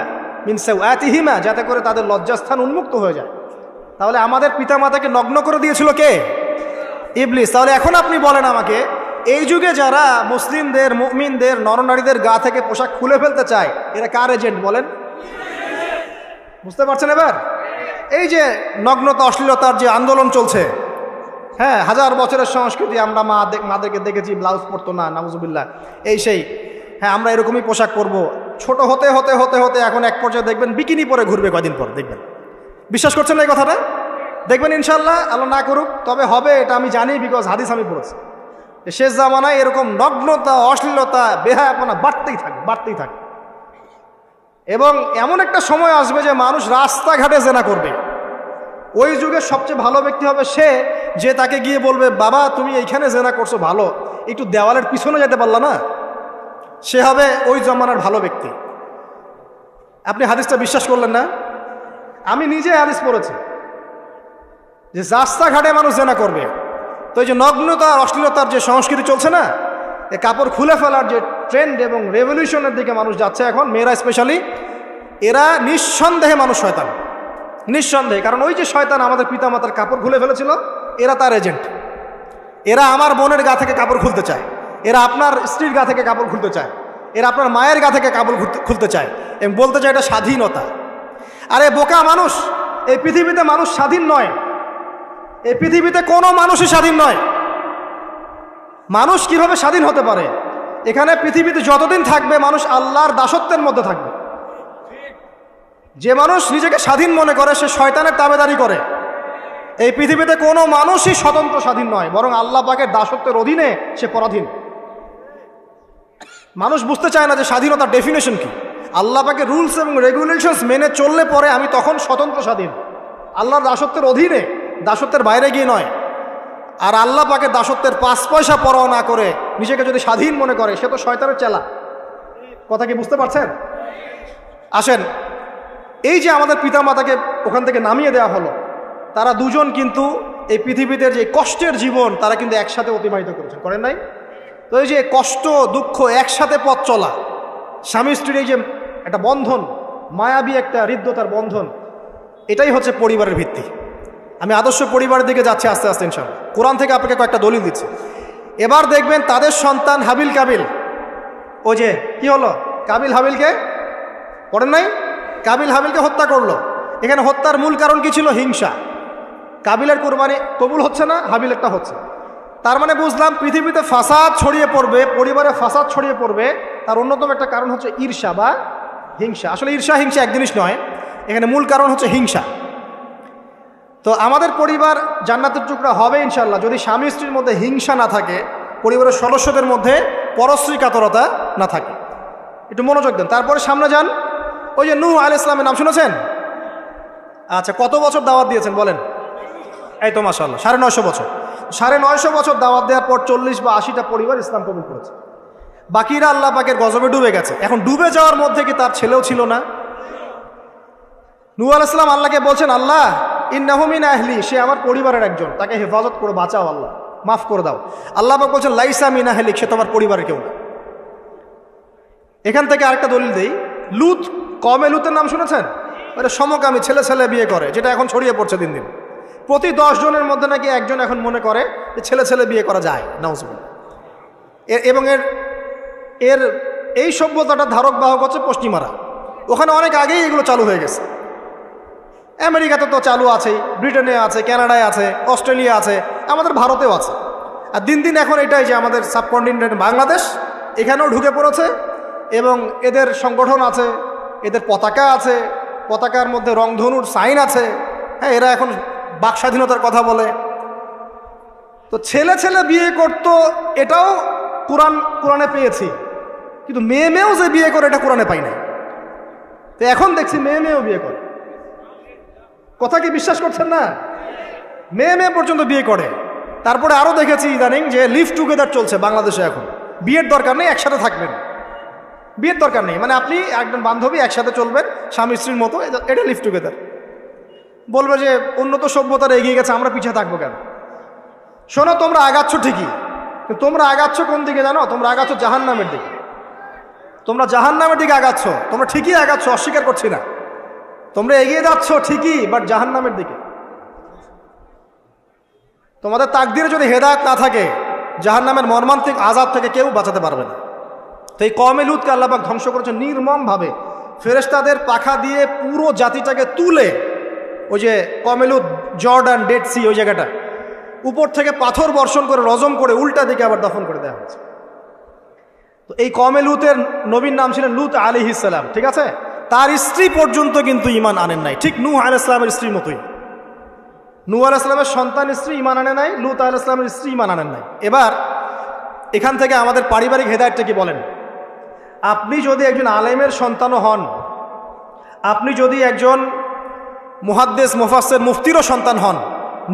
মিন সাওআতিহিমা, যাতে করে তাদের লজ্জাস্থান উন্মুক্ত হয়ে যায়। তাহলে আমাদের পিতামাতাকে নগ্ন করে দিয়েছিল কে? ইবলিস। তাহলে এখন আপনি বলেন আমাকে, এই যুগে যারা মুসলিমদের, মুমিনদের, নরনারীদের গা থেকে পোশাক খুলে ফেলতে চায়, এরা কার এজেন্ট বলেন? বুঝতে পারছেন এবার? এই যে নগ্নতা, অশ্লীলতার যে আন্দোলন চলছে, হ্যাঁ, 1000 বছরের সংস্কৃতি, আমরা মাদেরকে দেখেছি ব্লাউজ পরতো না, নাউজুবিল্লাহ, এই সেই, হ্যাঁ আমরা এরকমই পোশাক পরবো। ছোট হতে হতে হতে হতে এখন এক পর্যায়ে দেখবেন বিকিনি পরে ঘুরবে কয়দিন পর, দেখবেন। বিশ্বাস করছেন না এই কথাটা? দেখবেন ইনশাল্লাহ, আল্লাহ না করুক, তবে হবে, এটা আমি জানি, বিকজ হাদিস আমি পড়েছি। শেষ জামানায় এরকম নগ্নতা, অশ্লীলতা, বেহায়াপনা বাড়তেই থাকবে, বাড়তেই থাকবে। এবং এমন একটা সময় আসবে যে মানুষ রাস্তাঘাটে জেনা করবে। ওই যুগের সবচেয়ে ভালো ব্যক্তি হবে সে, যে তাকে গিয়ে বলবে, বাবা তুমি এইখানে জেনা করছো ভালো, একটু দেওয়ালের পিছনে যেতে পারলা না? সে হবে ওই জমানার ভালো ব্যক্তি। আপনি হাদিসটা বিশ্বাস করলেন না? আমি নিজে হাদিস পড়েছি যে রাস্তাঘাটে মানুষ জেনা করবে। তো এই যে নগ্নতা, অশ্লীলতার যে সংস্কৃতি চলছে না, এই কাপড় খুলে ফেলার যে ট্রেন্ড এবং রেভলিউশনের দিকে মানুষ যাচ্ছে এখন, মেয়েরা স্পেশালি, এরা নিঃসন্দেহে মানুষ শয়তান, নিঃসন্দেহে। কারণ ওই যে শয়তান আমাদের পিতামাতার কাপড় খুলে ফেলেছিল, এরা তার এজেন্ট। এরা আমার বোনের গা থেকে কাপড় খুলতে চায়, এরা আপনার স্ত্রীর গা থেকে কাপড় খুলতে চায়, এরা আপনার মায়ের গা থেকে কাপড় খুলতে চায় এবং বলতে চায় এটা স্বাধীনতা। আরে বোকা মানুষ, এই পৃথিবীতে মানুষ স্বাধীন নয়, এই পৃথিবীতে কোনো মানুষই স্বাধীন নয়। মানুষ কিভাবে স্বাধীন হতে পারে? এখানে পৃথিবীতে যতদিন থাকবে মানুষ আল্লাহর দাসত্বের মধ্যে থাকবে। যে মানুষ নিজেকে স্বাধীন মনে করে সে শয়তানের তাবেদারি করে। এই পৃথিবীতে কোনো মানুষই স্বতন্ত্র স্বাধীন নয়, বরং আল্লাহ পাকের দাসত্বের অধীনে সে পরাধীন। মানুষ বুঝতে চায় না যে স্বাধীনতার ডেফিনেশন কি। আল্লাহ পাকের রুলস এবং রেগুলেশনস মেনে চললে পরে আমি তখন স্বতন্ত্র স্বাধীন, আল্লাহর দাসত্বের অধীনে, দাসত্বের বাইরে গিয়ে নয়। আর আল্লাহ পাকের দাসত্বের 5 পয়সা পরোয়া না করে নিজেকে যদি স্বাধীন মনে করে, সে তো শয়তানের চেলা। কথা কি বুঝতে পারছেন? আসেন, এই যে আমাদের পিতামাতাকে ওখান থেকে নামিয়ে দেওয়া হলো, তারা দুজন কিন্তু এই পৃথিবীতে যে কষ্টের জীবন তারা কিন্তু একসাথে অতিবাহিত করেছেন, করেন নাই? তো এই যে কষ্ট, দুঃখ, একসাথে পথ চলা, স্বামী স্ত্রীর এই যে একটা বন্ধন, মায়াবী একটা হৃদ্যতার বন্ধন, এটাই হচ্ছে পরিবারের ভিত্তি। আমি আদর্শ পরিবারের দিকে যাচ্ছি আস্তে আস্তে ইনশাআল্লাহ। কোরআন থেকে আপনাকে কয়েকটা দলিল দিচ্ছি। এবার দেখবেন তাদের সন্তান হাবিল কাবিল, ও যে কি হলো, কাবিল হাবিলকে, পড়েন নাই? কাবিল হাবিলকে হত্যা করলো। এখানে হত্যার মূল কারণ কি ছিল? হিংসা। কাবিলের কোরবানি কবুল হচ্ছে না, হাবিলেরটা হচ্ছে। তার মানে বুঝলাম পৃথিবীতে ফাসাদ ছড়িয়ে পড়বে, পরিবারে ফাসাদ ছড়িয়ে পড়বে, তার অন্যতম একটা কারণ হচ্ছে ঈর্ষা বা হিংসা। আসলে ঈর্ষা হিংসা এক জিনিস নয়, এখানে মূল কারণ হচ্ছে হিংসা। তো আমাদের পরিবার জান্নাতের টুকরা হবে ইনশাল্লাহ যদি স্বামী স্ত্রীর মধ্যে হিংসা না থাকে, পরিবারের সদস্যদের মধ্যে পরশ্রী কাতরতা না থাকে। একটু মনোযোগ দেন। তারপরে সামনে যান, ওই যে নূহ আলাইহিস সালামের নাম শুনেছেন? আচ্ছা, কত বছর দাওয়াত দিয়েছেন বলেন? এই তো মাশাআল্লাহ 950 বছর। 950 বছর দাওয়াত দেওয়ার পর 40 বা 80টা পরিবার ইসলাম কবুল করেছে। বাকিরা আল্লাহ পাকের গজবে ডুবে গেছে। এখন ডুবে যাওয়ার মধ্যে কি তার ছেলেও ছিল না? নূহ আলাইহিস সালাম আল্লাহকে বলছেন, আল্লাহ ইন্নাহু মিন আহলি, সে আমার পরিবারের একজন, তাকে হেফাজত করে বাঁচাও, আল্লাহ মাফ করে দাও। আল্লাহ পাক বলছেন লাইসা মিন আহলিক, সে তোমার পরিবারের কেউ না। এখান থেকে আরেকটা দলিল দেই, লুত, কমে লুতের নাম শুনেছেন? এটা সমকামী, ছেলে ছেলে বিয়ে করে, যেটা এখন ছড়িয়ে পড়ছে দিন দিন। প্রতি 10 জনের মধ্যে নাকি একজন এখন মনে করে যে ছেলে ছেলে বিয়ে করা যায়, নাউজুবিল্লাহ। এবং এর এই সভ্যতাটা ধারক বাহক হচ্ছে পশ্চিমারা। ওখানে অনেক আগেই এগুলো চালু হয়ে গেছে। আমেরিকাতে তো চালু আছেই, ব্রিটেনে আছে, কানাডায় আছে, অস্ট্রেলিয়া আছে, আমাদের ভারতেও আছে। আর দিন দিন এখন এটাই যে আমাদের সাবকন্টিনেন্ট বাংলাদেশ এখানেও ঢুকে পড়েছে, এবং এদের সংগঠন আছে, এদের পতাকা আছে, পতাকার মধ্যে রংধনুর সাইন আছে। হ্যাঁ, এরা এখন বাক স্বাধীনতার কথা বলে। তো ছেলে ছেলে বিয়ে করতো, এটাও কোরআনে পেয়েছি, কিন্তু মেয়ে মেয়েও যে বিয়ে করে এটা কোরআনে পাই না। তো এখন দেখছি মেয়ে মেয়েও বিয়ে করে। কথা কি বিশ্বাস করছেন না? মেয়ে মেয়ে পর্যন্ত বিয়ে করে। তারপরে আরও দেখেছি ইদানিং যে লিভ টুগেদার চলছে বাংলাদেশে। এখন বিয়ের দরকার নেই, একসাথে থাকবেন, বিয়ের দরকার নেই, মানে আপনি একজন বান্ধবী একসাথে চলবেন স্বামী স্ত্রীর মতো, এটা লিভ টুগেদার। বলবে যে উন্নত সভ্যতার এগিয়ে গেছে, আমরা পিছিয়ে থাকবো কেন? শোনো, তোমরা আগাচ্ছ ঠিকই, কিন্তু তোমরা আগাচ্ছ কোন দিকে জানো? তোমরা আগাচ্ছ জাহান্নামের দিকে। তোমরা জাহান্নামের দিকে আগাচ্ছ, তোমরা ঠিকই আগাচ্ছ, অস্বীকার করছি না। তোমরা এগিয়ে যাচ্ছ ঠিকই, বাট জাহান্নামের দিকে। তোমাদের তাকদিরে যদি হেদায়েত না থাকে, জাহান্নামের মর্মান্তিক আযাব থেকে কেউ বাঁচাতে পারবে না। তো এই কওমে লূতকে আল্লাহ পাক ধ্বংস করেছে নির্মমভাবে। ফেরেশতাদের পাখা দিয়ে পুরো জাতিটাকে তুলে, ওই যে কওমে লূত, জর্ডান, ডেড সি, ওই জায়গাটা, উপর থেকে পাথর বর্ষণ করে রজম করে উল্টা দিকে আবার দফন করে দেওয়া হয়েছে। তো এই কওমে লূতের নবীর নাম ছিলেন লূত আলাইহিস সালাম, ঠিক আছে? তার স্ত্রী পর্যন্ত কিন্তু ঈমান আনেন নাই, ঠিক নূহ আলাইহিস সালামের স্ত্রীর মতোই। নূহ আলাইহিস সালামের সন্তান স্ত্রী ঈমান আনে নাই, লূত আলাইহিস সালামের স্ত্রী ঈমান আনেন নাই। এবার এখান থেকে আমাদের পারিবারিক হেদায়েতটা কি বলেন? আপনি যদি একজন আলেমের সন্তানও হন, আপনি যদি একজন মুহাদ্দিস, মুফাসসির, মুফতিরও সন্তান হন,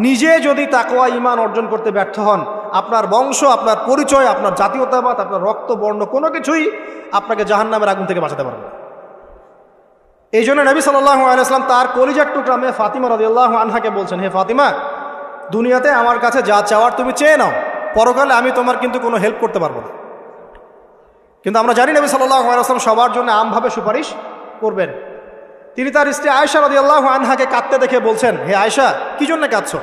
নিজে যদি তাকওয়া ঈমান অর্জন করতে ব্যর্থ হন, আপনার বংশ, আপনার পরিচয়, আপনার জাতীয়তাবাদ, আপনার রক্ত, বর্ণ কোনো কিছুই আপনাকে জাহান্নামের আগুন থেকে বাঁচাতে পারবে না। এই জন্য নবী সাল্লাল্লাহু আলাইহি ওয়াসাল্লাম তার কলিজার টুকরা মেয়ে ফাতিমা রাদিয়াল্লাহু আনহাকে বলছেন, হে ফাতিমা, দুনিয়াতে আমার কাছে যা চাওয়ার তুমি চেয়ে নাও, পরকালে আমি তোমার কিন্তু কোনো হেল্প করতে পারবো না। কিন্তু আমরা জানি নবী সাল্লাল্লাহু আলাইহি ওয়াসাল্লাম সবার জন্য আমভাবে সুপারিশ করবেন। তিনি তার স্ত্রী আয়েশা রাদিয়াল্লাহু আনহাকে কাঁদতে দেখে বলছেন, হে আয়েশা, কি জন্য কাঁদছো?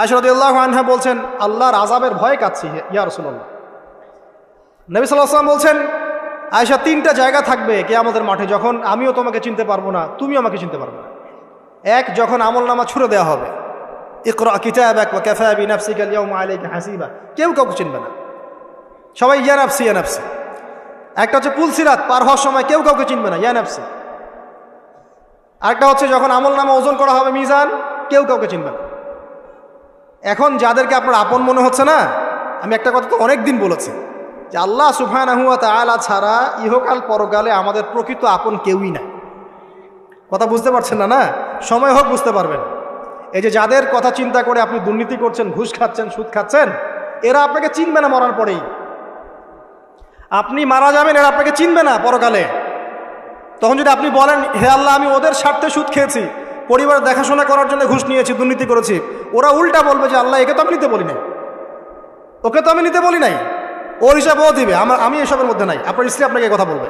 আয়েশা রাদিয়াল্লাহু আনহা বলছেন, আল্লাহর আযাবের ভয়ে কাঁদছি ইয়া রাসূলুল্লাহ। নবী সাল্লাল্লাহু আলাইহি ওয়াসাল্লাম বলছেন, আয়েশা, 3টা জায়গা থাকবে কিয়ামতের মাঠে যখন আমিও তোমাকে চিনতে পারবো না, তুমিও আমাকে চিনতে পারবে না। এক, যখন আমলনামা ছুড়ে দেওয়া হবে, ইকরা কিতাবাক ওয়া কাফা বিনাফসিকা আল-ইয়াওমা আলাইকা হাসিবা, কেউ কাউকে চিনবে না, সবাই ইয়া নাফসি ইয়া নাফসি। একটা হচ্ছে পুলসিরাত পার হওয়ার সময় কেউ কাউকে চিনবে না, ইয়া নাফসি। আরেকটা হচ্ছে যখন আমলনামা ওজন করা হবে মিজান, কেউ কাউকে চিনবে না। এখন যাদেরকে আপনার আপন মনে হচ্ছে না, আমি একটা কথা তো অনেক দিন বলেছি যে আল্লাহ সুবহানাহু ওয়া তাআলা ছাড়া ইহকাল পরকালে আমাদের প্রকৃত আপন কেউই নাই। কথা বুঝতে পারছেন না? না, সময় হোক বুঝতে পারবেন। এই যে যাদের কথা চিন্তা করে আপনি দুর্নীতি করছেন, ঘুষ খাচ্ছেন, সুদ খাচ্ছেন, এরা আপনাকে চিনবে না মরার পরেই। আপনি মারা যাবেন, এরা আপনাকে চিনবে না পরকালে। তখন যদি আপনি বলেন, হে আল্লাহ, আমি ওদের স্বার্থে সুদ খেয়েছি, পরিবার দেখাশোনা করার জন্য ঘুষ নিয়েছি, দুর্নীতি করেছি, ওরা উল্টা বলবে যে আল্লাহ, একে তো আমি নিতে বলি নাই, ওকে তো আমি নিতে বলি নাই, ওর হিসাব ও দিবে, আমি এসবের মধ্যে নাই। আপনার স্ত্রী আপনাকে কথা বলবে,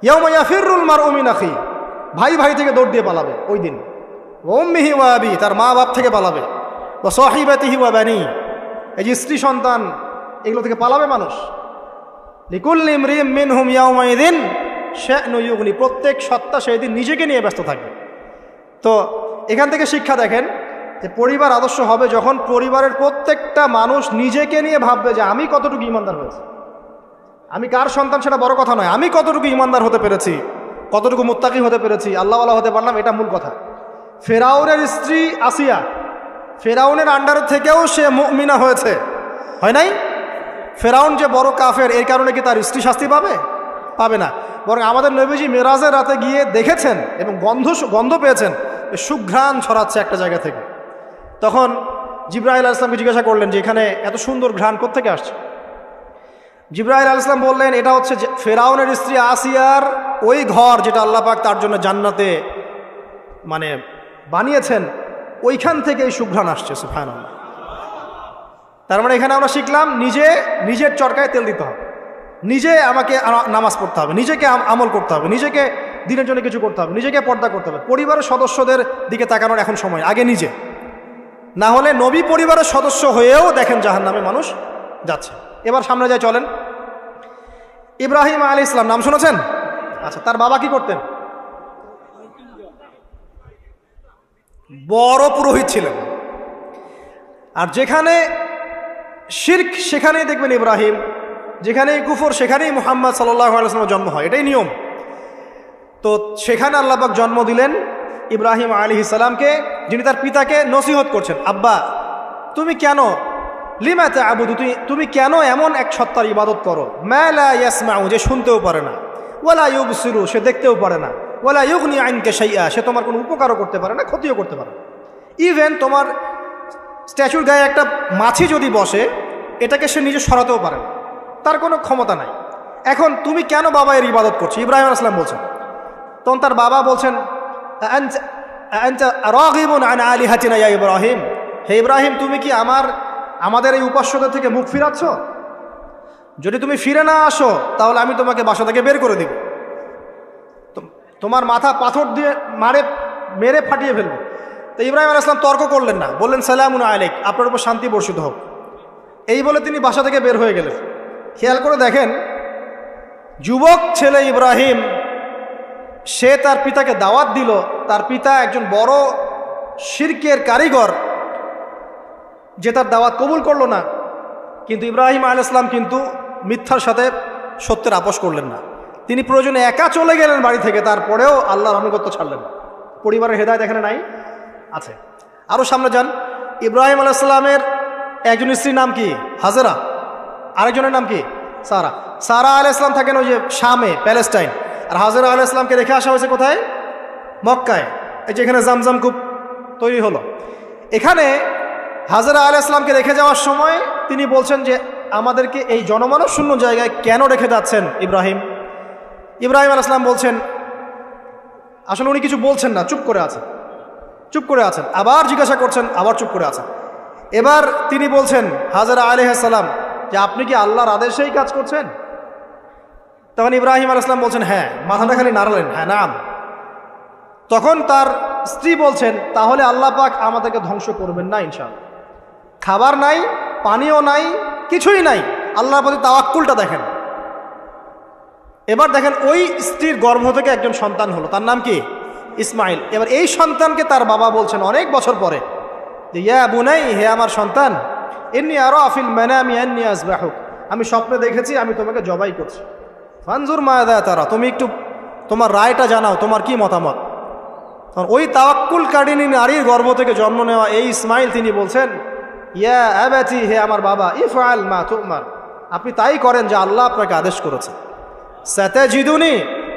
ইয়াউমা ইয়াফিরুল মারউ মিন আখি, ভাই ভাই থেকে দৌড় দিয়ে পালাবে ওই দিন। ওয়া উম্মিহি ওয়া আবি, তার মা বাপ থেকে পালাবে। ওয়া সাহিবাতিহি ওয়া বানি, এই যে স্ত্রী সন্তান, এগুলো থেকে পালাবে মানুষ। লিকুল্লি ইমরিইম মিনহুম ইয়াউমাইযিন শা'নু ইউগনি, প্রত্যেক সত্তা সেই দিন নিজেকে নিয়ে ব্যস্ত থাকবে। তো এখান থেকে শিক্ষা দেখেন যে পরিবার আদর্শ হবে যখন পরিবারের প্রত্যেকটা মানুষ নিজেকে নিয়ে ভাববে যে আমি কতটুকু ইমানদার হয়েছি। আমি কার সন্তান সেটা বড় কথা নয়, আমি কতটুকু ইমানদার হতে পেরেছি, কতটুকু মুত্তাকি হতে পেরেছি, আল্লাহওয়ালা হতে পারলাম, এটা মূল কথা। ফেরাউনের স্ত্রী আসিয়া, ফেরাউনের আন্ডার থেকেও সে মুমিনা হয়েছে, হয় নাই? ফেরাউন যে বড় কাফের, এই কারণে কি তার স্ত্রী শাস্তি পাবে? পাবে না। বরং আমাদের নবীজি মেরাজের রাতে গিয়ে দেখেছেন এবং গন্ধ পেয়েছেন, সুঘ্রাণ ছড়াচ্ছে একটা জায়গা থেকে। তখন জিবরাইল আলাইহিস সালামকে জিজ্ঞাসা করলেন যে এখানে এত সুন্দর ঘ্রাণ কোত্থেকে আসছে? জিবরাইল আলাইহিস সালাম বললেন, এটা হচ্ছে ফেরাউনের স্ত্রী আসিয়ার ওই ঘর যেটা আল্লাহ পাক তার জন্য জান্নাতে মানে বানিয়েছেন, ওইখান থেকে এই সুঘ্রাণ আসছে। সুবহানাল্লাহ। তার মানে এখানে আমরা শিখলাম নিজের চরকায় তেল দিতে হবে, নিজে আমাকে নামাজ পড়তে হবে, নিজেকে আমল করতে হবে, নিজেকে দিনের জন্য কিছু করতে হবে, নিজেকে পর্দা করতে হবে। পরিবারের সদস্যদের দিকে তাকানোর এখন সময়, আগে নিজে। না হলে নবী পরিবারের সদস্য হয়েও দেখেন জাহান্নামে মানুষ যাচ্ছে। এবার সামনে যায় চলেন। ইব্রাহিম আলাইহিস সালাম নাম শুনেছেন? আচ্ছা, তার বাবা কি করতেন? বড় পুরোহিত ছিলেন। আর যেখানে শিরক সেখানেই দেখবেন ইব্রাহিম, যেখানেই কুফর সেখানেই মুহাম্মদ সাল্লাল্লাহু আলাইহি ওয়াসাল্লামের জন্ম হয়, এটাই নিয়ম। তো সেখানে আল্লাহ পাক জন্ম দিলেন ইব্রাহিম আলাইহিস সালামকে, যিনি তার পিতাকে নসিহত করছেন, আব্বা তুমি কেন লিমা তা'বুদু, তুমি কেন এমন এক সত্তার ইবাদত করো, মা লা ইয়াসমাউ, যে শুনতেও পারে না, ওয়ালা ইউবসিরু, সে দেখতেও পারে না, ওয়ালা ইউগনি আনকা শাইআ, সে তোমার কোনো উপকারও করতে পারে না, ক্ষতিও করতে পারে না। ইভেন তোমার স্ট্যাচুর গায়ে একটা মাছি যদি বসে, এটাকে সে নিজে সরাতেও পারে না, তার কোনো ক্ষমতা নাই। এখন তুমি কেন বাবা এর ইবাদত করছো? ইব্রাহিম আলাইহিস সালাম বলছেন। তখন তার বাবা বলছেন, আনতা রাগিবুন আন আলিহাতিনা ইয়া ইব্রাহিম, হে ইব্রাহিম তুমি কি আমাদের এই উপাস্যদের থেকে মুখ ফিরাচ্ছ? যদি তুমি ফিরে না আসো তাহলে আমি তোমাকে বাসা থেকে বের করে দিব, তোমার মাথা পাথর দিয়ে মেরে ফাটিয়ে ফেলবো। তো ইব্রাহিম আলাইহিস সালাম তর্ক করলেন না, বললেন সালামুন আলাইক, আপনার উপর শান্তি বর্ষিত হোক। এই বলে তিনি বাসা থেকে বের হয়ে গেলেন। খেয়াল করে দেখেন, যুবক ছেলে ইব্রাহিম, সে তার পিতাকে দাওয়াত দিল, তার পিতা একজন বড় শিরকের কারিগর, যে তার দাওয়াত কবুল করলো না। কিন্তু ইব্রাহিম আলাইহিস সালাম কিন্তু মিথ্যার সাথে সত্যের আপোষ করলেন না। তিনি প্রয়োজনে একা চলে গেলেন বাড়ি থেকে, তারপরেও আল্লাহর আনুগত্য ছাড়লেন না। পরিবারের হেদায়েত এখানে নাই আছে। আরও সামনে যান, ইব্রাহিম আলাইহিস সালামের একজন স্ত্রীর নাম কি? হাজেরা, আরেকজনের নাম কি? সারা। সারা আলাইহিস সালাম থাকেন ওই যে শামে, প্যালেস্টাইন। আর হাজেরা আলাইহিস সালামকে রেখে আসা হয়েছে কোথায়? মক্কায়, এই যে এখানে জামজাম কূপ তৈরি হলো। এখানে হাজেরা আলাইহিস সালামকে রেখে যাওয়ার সময় তিনি বলছেন যে আমাদেরকে এই জনমানব শূন্য জায়গায় কেন রেখে যাচ্ছেন ইব্রাহিম? ইব্রাহিম আলাইহিস সালাম বলছেন, আসলে উনি কিছু বলছেন না, চুপ করে আছেন। আবার জিজ্ঞাসা করছেন, আবার চুপ করে আছেন। এবার তিনি বলছেন হাজেরা আলাইহিস সালাম যে আপনি কি আল্লাহর আদেশেই কাজ করছেন? তখন ইব্রাহিম আলাইহিস সালাম বলছেন হ্যাঁ, মাথাটা খালি নাড়ালেন, হ্যাঁ নাম। তখন তার স্ত্রী বলছেন, তাহলে আল্লাহ পাক আমাদেরকে ধ্বংস করবেন না ইনশাআল্লাহ। খাবার নাই, পানিও নাই, কিছুই নাই, আল্লাহর প্রতি তাওয়াক্কুলটা দেখেন। এবার দেখেন ওই স্ত্রীর গর্ভ থেকে একজন সন্তান হলো, তার নাম কি? ইসমাইল। এবার এই সন্তানকে তার বাবা বলছেন অনেক বছর পরে যে ইয়া বুনাই, হে আমার সন্তান, ইন্নী আরা ফিল মানামি আন্নী আযবাহুক, আমি স্বপ্নে দেখেছি আমি তোমাকে জবাই করছি। ফানজুর মাযা তারা, তুমি একটু তোমার রায়টা জানাও, তোমার কি মতামত। তখন ওই তাওয়াক্কুলকারিনী নারীর গর্ভ থেকে জন্ম নেওয়া এই ইসমাইল তিনি বলছেন, ইয়া আবাতি, হে আমার বাবা, ইফআল মা তুমার, আপনি তাই করেন যা আল্লাহ আপনাকে আদেশ করেছে। সাতাজিদুনি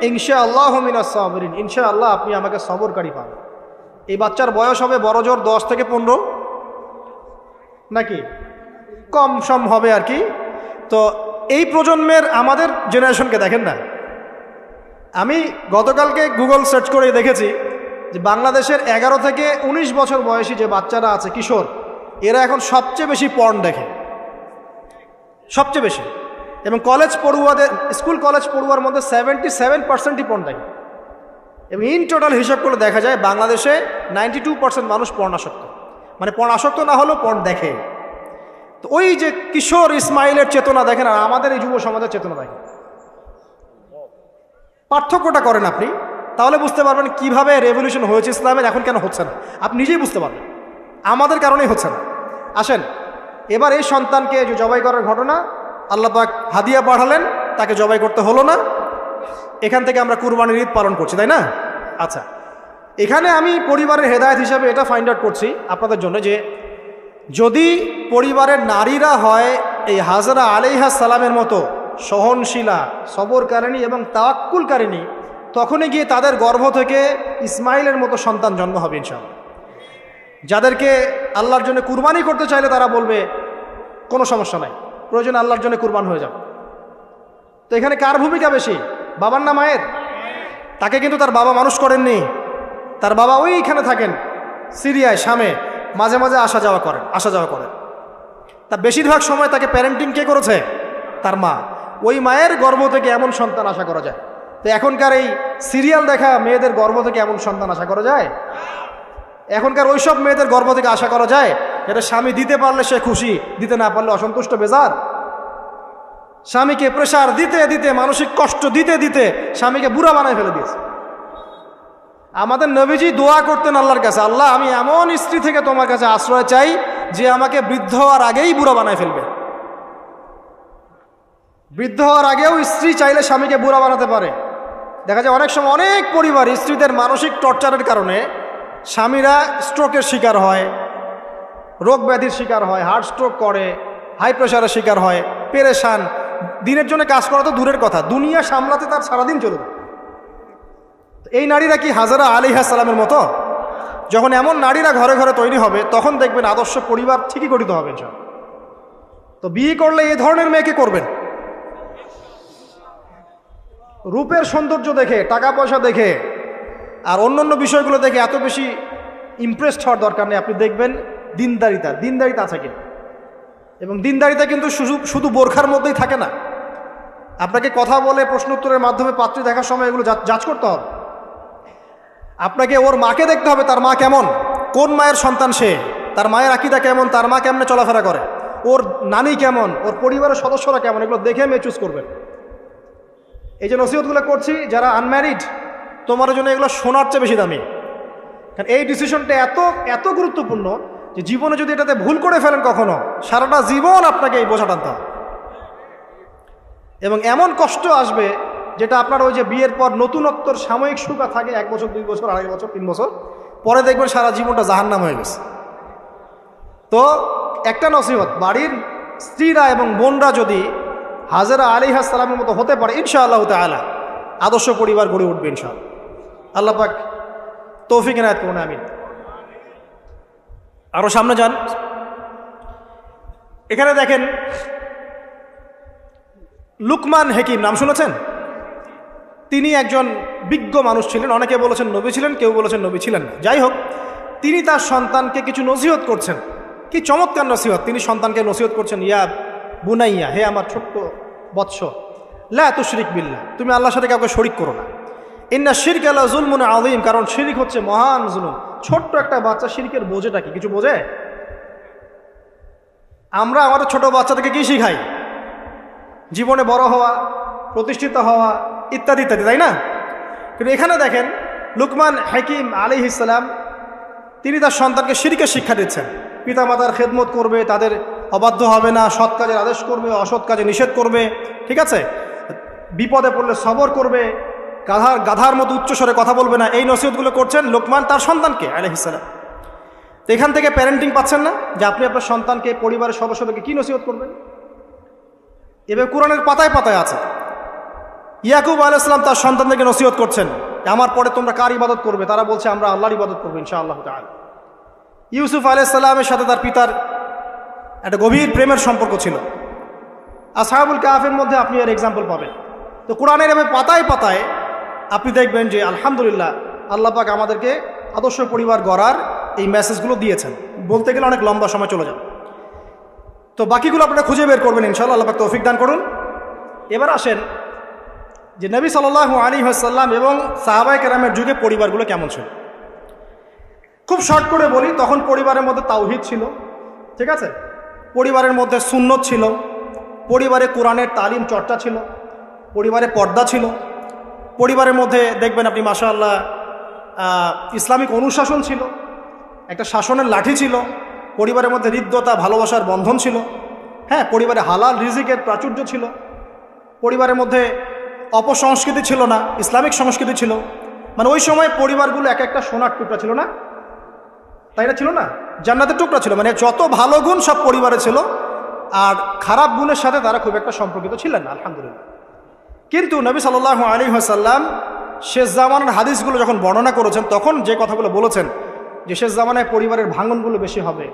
ইনশাআল্লাহু মিনাস সাবিরিন, ইনশাআল্লাহ আপনি আমাকে সবরকারী পাবেন। এই বাচ্চার বয়স হবে বড় জোর 10 থেকে 15, নাকি কম সম হবে আর কি। তো এই প্রজন্মের আমাদের জেনারেশনকে দেখেন না, আমি গতকালকে গুগল সার্চ করে দেখেছি যে বাংলাদেশের 11 থেকে 19 বছর বয়সী যে বাচ্চারা আছে, কিশোর, এরা এখন সবচেয়ে বেশি পর্ন দেখে, সবচেয়ে বেশি। এবং স্কুল কলেজ পড়ুয়ার মধ্যে 77%ই পর্ন দেখে। এবং ইন টোটাল হিসাব করে দেখা যায় বাংলাদেশে 92% মানুষ পর্ন আসক্ত, মানে পর্ন আসক্ত না হলেও পর্ন দেখে। তো ওই যে কিশোর ইসমাইলের চেতনা দেখেন আর আমাদের এই যুব সমাজের চেতনা দেখেন, পার্থক্যটা করেন আপনি, তাহলে বুঝতে পারবেন কিভাবে রেভলিউশন হয়েছে ইসলামের, এখন কেন হচ্ছে না আপনি নিজেই বুঝতে পারবেন, আমাদের কারণেই হচ্ছে না। আসেন এবার এই সন্তানকে যে জবাই করার ঘটনা, আল্লাহ পাক হাদিয়া পাঠালেন, তাকে জবাই করতে হলো না। এখান থেকে আমরা কুরবানির ঈদ পালন করছি, তাই না? আচ্ছা, এখানে আমি পরিবারের হেদায়েত হিসাবে এটা ফাইন্ড আউট করছি আপনাদের জন্য যে যদি পরিবারের নারীরা হয় এই হাজরা আলাইহিস সালামের মতো সহনশীলা, সবরকারিণী এবং তাওয়াক্কুলকারিণী, তখনই গিয়ে তাদের গর্ভ থেকে ইসমাইলের মতো সন্তান জন্ম হবে ইনশাআল্লাহ। যাদেরকে আল্লাহর জন্য কুরবানি করতে চাইলে তারা বলবে কোনো সমস্যা নাই, প্রয়োজন আল্লাহর জন্য কুরবান হয়ে যাবে। তো এখানে কার ভূমিকা বেশি, বাবার না মায়ের? তাকে কিন্তু তার বাবা মানুষ করেননি, তার বাবা ওইখানে থাকেন সিরিয়ায়, শামে, মাঝে মাঝে আসা যাওয়া করেন। তার বেশিরভাগ সময় তাকে প্যারেন্টিং কে করেছে? তার মা। ওই মায়ের গর্ভ থেকে এমন সন্তান আশা করা যায়? তো এখনকার এই সিরিয়াল দেখা মেয়েদের গর্ভ থেকে এমন সন্তান আশা করা যায়? এখনকার ওইসব মেয়েদের গর্ভ থেকে আশা করা যায় যেটা স্বামী দিতে পারলে সে খুশি, দিতে না পারলে অসন্তুষ্ট, বেজার। স্বামীকে প্রেসার দিতে দিতে, মানসিক কষ্ট দিতে দিতে স্বামীকে বুড়া বানায় ফেলে দিয়েছে। আমাদের নবীজি দোয়া করতেন আল্লাহর কাছে, আল্লাহ আমি এমন স্ত্রী থেকে তোমার কাছে আশ্রয় চাই যে আমাকে বৃদ্ধ হওয়ার আগেই বুড়া বানায় ফেলবে। বৃদ্ধ হওয়ার আগেও স্ত্রী চাইলে স্বামীকে বুড়া বানাতে পারে। দেখা যায় অনেক সময় অনেক পরিবার স্ত্রীদের মানসিক টর্চারের কারণে স্বামীরা স্ট্রোকের শিকার হয়, রোগ ব্যাধির শিকার হয়, হার্ট স্ট্রোক করে, হাই প্রেশারের শিকার হয়, পেরেশান। দিনের জন্য কাজ করা তো দূরের কথা, দুনিয়া সামলাতে তার সারাদিন চলে যায়। এই নারীরা কি হাজারা আলাইহিস সালামের মতো? যখন এমন নারীরা ঘরে ঘরে তৈরি হবে তখন দেখবেন আদর্শ পরিবার ঠিকই গঠিত হবে ইনশাআল্লাহ। তো বিয়ে করলে এই ধরনের মেয়েকে করবেন। রূপের সৌন্দর্য দেখে, টাকা পয়সা দেখে আর অন্যান্য বিষয়গুলো দেখে এত বেশি ইমপ্রেসড হওয়ার দরকার নেই। আপনি দেখবেন দিনদারিতা আছে কিনা। এবং দিনদারিতা কিন্তু শুধু বোরখার মধ্যেই থাকে না। আপনাকে কথা বলে প্রশ্ন উত্তরের মাধ্যমে পাত্রী দেখার সময় এগুলো যাচ করতে হবে। আপনাকে ওর মাকে দেখতে হবে, তার মা কেমন, কোন মায়ের সন্তান সে, তার মায়ের আকীদা কেমন, তার মা কেমনে চলাফেরা করে, ওর নানি কেমন, ওর পরিবারের সদস্যরা কেমন, এগুলো দেখে মেয়ে চুজ করবেন। এই যে নসিহতগুলো করছি, যারা আনম্যারিড তোমার জন্য এগুলো শোনার চেয়ে বেশি দামি। কারণ এই ডিসিশনটা এত গুরুত্বপূর্ণ যে জীবনে যদি এটাতে ভুল করে ফেলেন কখনো, সারাটা জীবন আপনাকে এই বোঝা টানতে হবে। এবং এমন কষ্ট আসবে যেটা আপনার ওই যে বিয়ের পর নতুনত্বর সাময়িক সুখা থাকে 1 বছর 2 বছর 2.5 বছর 3 বছর পরে দেখবেন সারা জীবনটা জাহান্নাম হয়ে গেছে। তো একটা নসিহত, বাড়ির স্ত্রীরা এবং বোনরা যদি হাজেরা আলাইহিস সালামের মতো হতে পারে ইনশাআল্লাহ তাআলা আদর্শ পরিবার গড়ে উঠবে ইনশাআল্লাহ। আল্লাহ পাক তৌফিক এনায়েত করুন, আমিন। আরো সামনে যান, এখানে দেখেন লুকমান হাকিম, নাম শুনেছেন? তিনি একজন বিজ্ঞ মানুষ ছিলেন। অনেকে বলেছেন নবী ছিলেন, কেউ বলেছেন নবী ছিলেন না। যাই হোক, তিনি তার সন্তানকে কিছু নসিহত করছেন। কি চমৎকার নসিহত! তিনি সন্তানকে নসিহত করছেন, ইয়া বুনাইয়া, হে আমার ছোট্ট বৎস, লা তুশরিক বিল্লাহ, তুমি আল্লাহর সাথে কাউকে শরিক করো না। ইন্না শিরকা লা যুলমুন আযীম, কারণ শিরিক হচ্ছে মহান জুলুম। ছোট্ট একটা বাচ্চা শিরিকের বোঝেটা কি কিছু বোঝে? আমরা আমাদের ছোট বাচ্চাদেরকে কি শিখাই? জীবনে বড় হওয়া, প্রতিষ্ঠিত হওয়া, ইত্যাদি ইত্যাদি, তাই না? কিন্তু এখানে দেখেন লুকমান হাকিম আলাইহিস সালাম তিনি তার সন্তানকে শিরকের শিক্ষা দিচ্ছেন। পিতামাতার খেদমত করবে, তাদের অবাধ্য হবে না, সৎ কাজের আদেশ করবে, অসৎ কাজে নিষেধ করবে, ঠিক আছে? বিপদে পড়লে সবর করবে, গাধার মতো উচ্চস্বরে কথা বলবে না। এই নসিহতগুলো করছেন লোকমান তার সন্তানকে আলাইহিস সালাম। তো এখান থেকে প্যারেন্টিং পাচ্ছেন না যে আপনি আপনার সন্তানকে, পরিবারের সদস্যদেরকে কি নসিহত করবেন? এবার কোরআনের পাতায় পাতায় আছে। ইয়াকুব আলাইহিস সালাম তার সন্তানদেরকে নসিহত করছেন, আমার পরে তোমরা কার ইবাদত করবে? তারা বলছে আমরা আল্লাহর ইবাদত করবো ইনশাআল্লাহ তাআলা। ইউসুফ আলাইহিস সালামের সাথে তার পিতার একটা গভীর প্রেমের সম্পর্ক ছিল। আসহাবুল কাহফের মধ্যে আপনি এর এক্সাম্পল পাবেন। তো কোরআনের এভাবে পাতায় পাতায় আপনি দেখবেন যে আলহামদুলিল্লাহ আল্লাহ পাক আমাদেরকে আদর্শ পরিবার গড়ার এই মেসেজগুলো দিয়েছেন। বলতে গেলে অনেক লম্বা সময় চলে যাবে, তো বাকিগুলো আপনারা খুঁজে বের করবেন ইনশাআল্লাহ। আল্লাহ পাক তৌফিক দান করুন। এবার আসেন যে নবী সাল্লাল্লাহু আলাইহি ওয়াসাল্লাম এবং সাহাবায়ে কেরামের যুগে পরিবারগুলো কেমন ছিল। খুব শর্ট করে বলি, তখন পরিবারের মধ্যে তাওহীদ ছিল, ঠিক আছে? পরিবারের মধ্যে সুন্নত ছিল, পরিবারে কোরআনের তালিম চর্চা ছিল, পরিবারে পর্দা ছিল, পরিবারের মধ্যে দেখবেন আপনি মাশাআল্লাহ ইসলামিক অনুশাসন ছিল, একটা শাসনের লাঠি ছিল, পরিবারের মধ্যে হৃদ্যতা, ভালোবাসার বন্ধন ছিল, হ্যাঁ, পরিবারে হালাল রিজিকের প্রাচুর্য ছিল, পরিবারের মধ্যে অপসংস্কৃতি ছিল না, ইসলামিক সংস্কৃতি ছিল। মানে ওই সময় পরিবারগুলো এক একটা সোনার টুকরা ছিল না, তাই না? ছিল না, জান্নাতের টুকরা ছিল। মানে যত ভালো গুণ সব পরিবারে ছিল, আর খারাপ গুণের সাথে তারা খুব একটা সম্পর্কিত ছিলেন না, আলহামদুলিল্লাহ। কিন্তু নবী সাল্লাল্লাহু আলাইহি ওয়াসাল্লাম শেষ জামানার হাদিসগুলো যখন বর্ণনা করেছেন তখন যে কথাগুলো বলেছেন যে শেষ জামানায় পরিবারের ভাঙনগুলো বেশি হবে,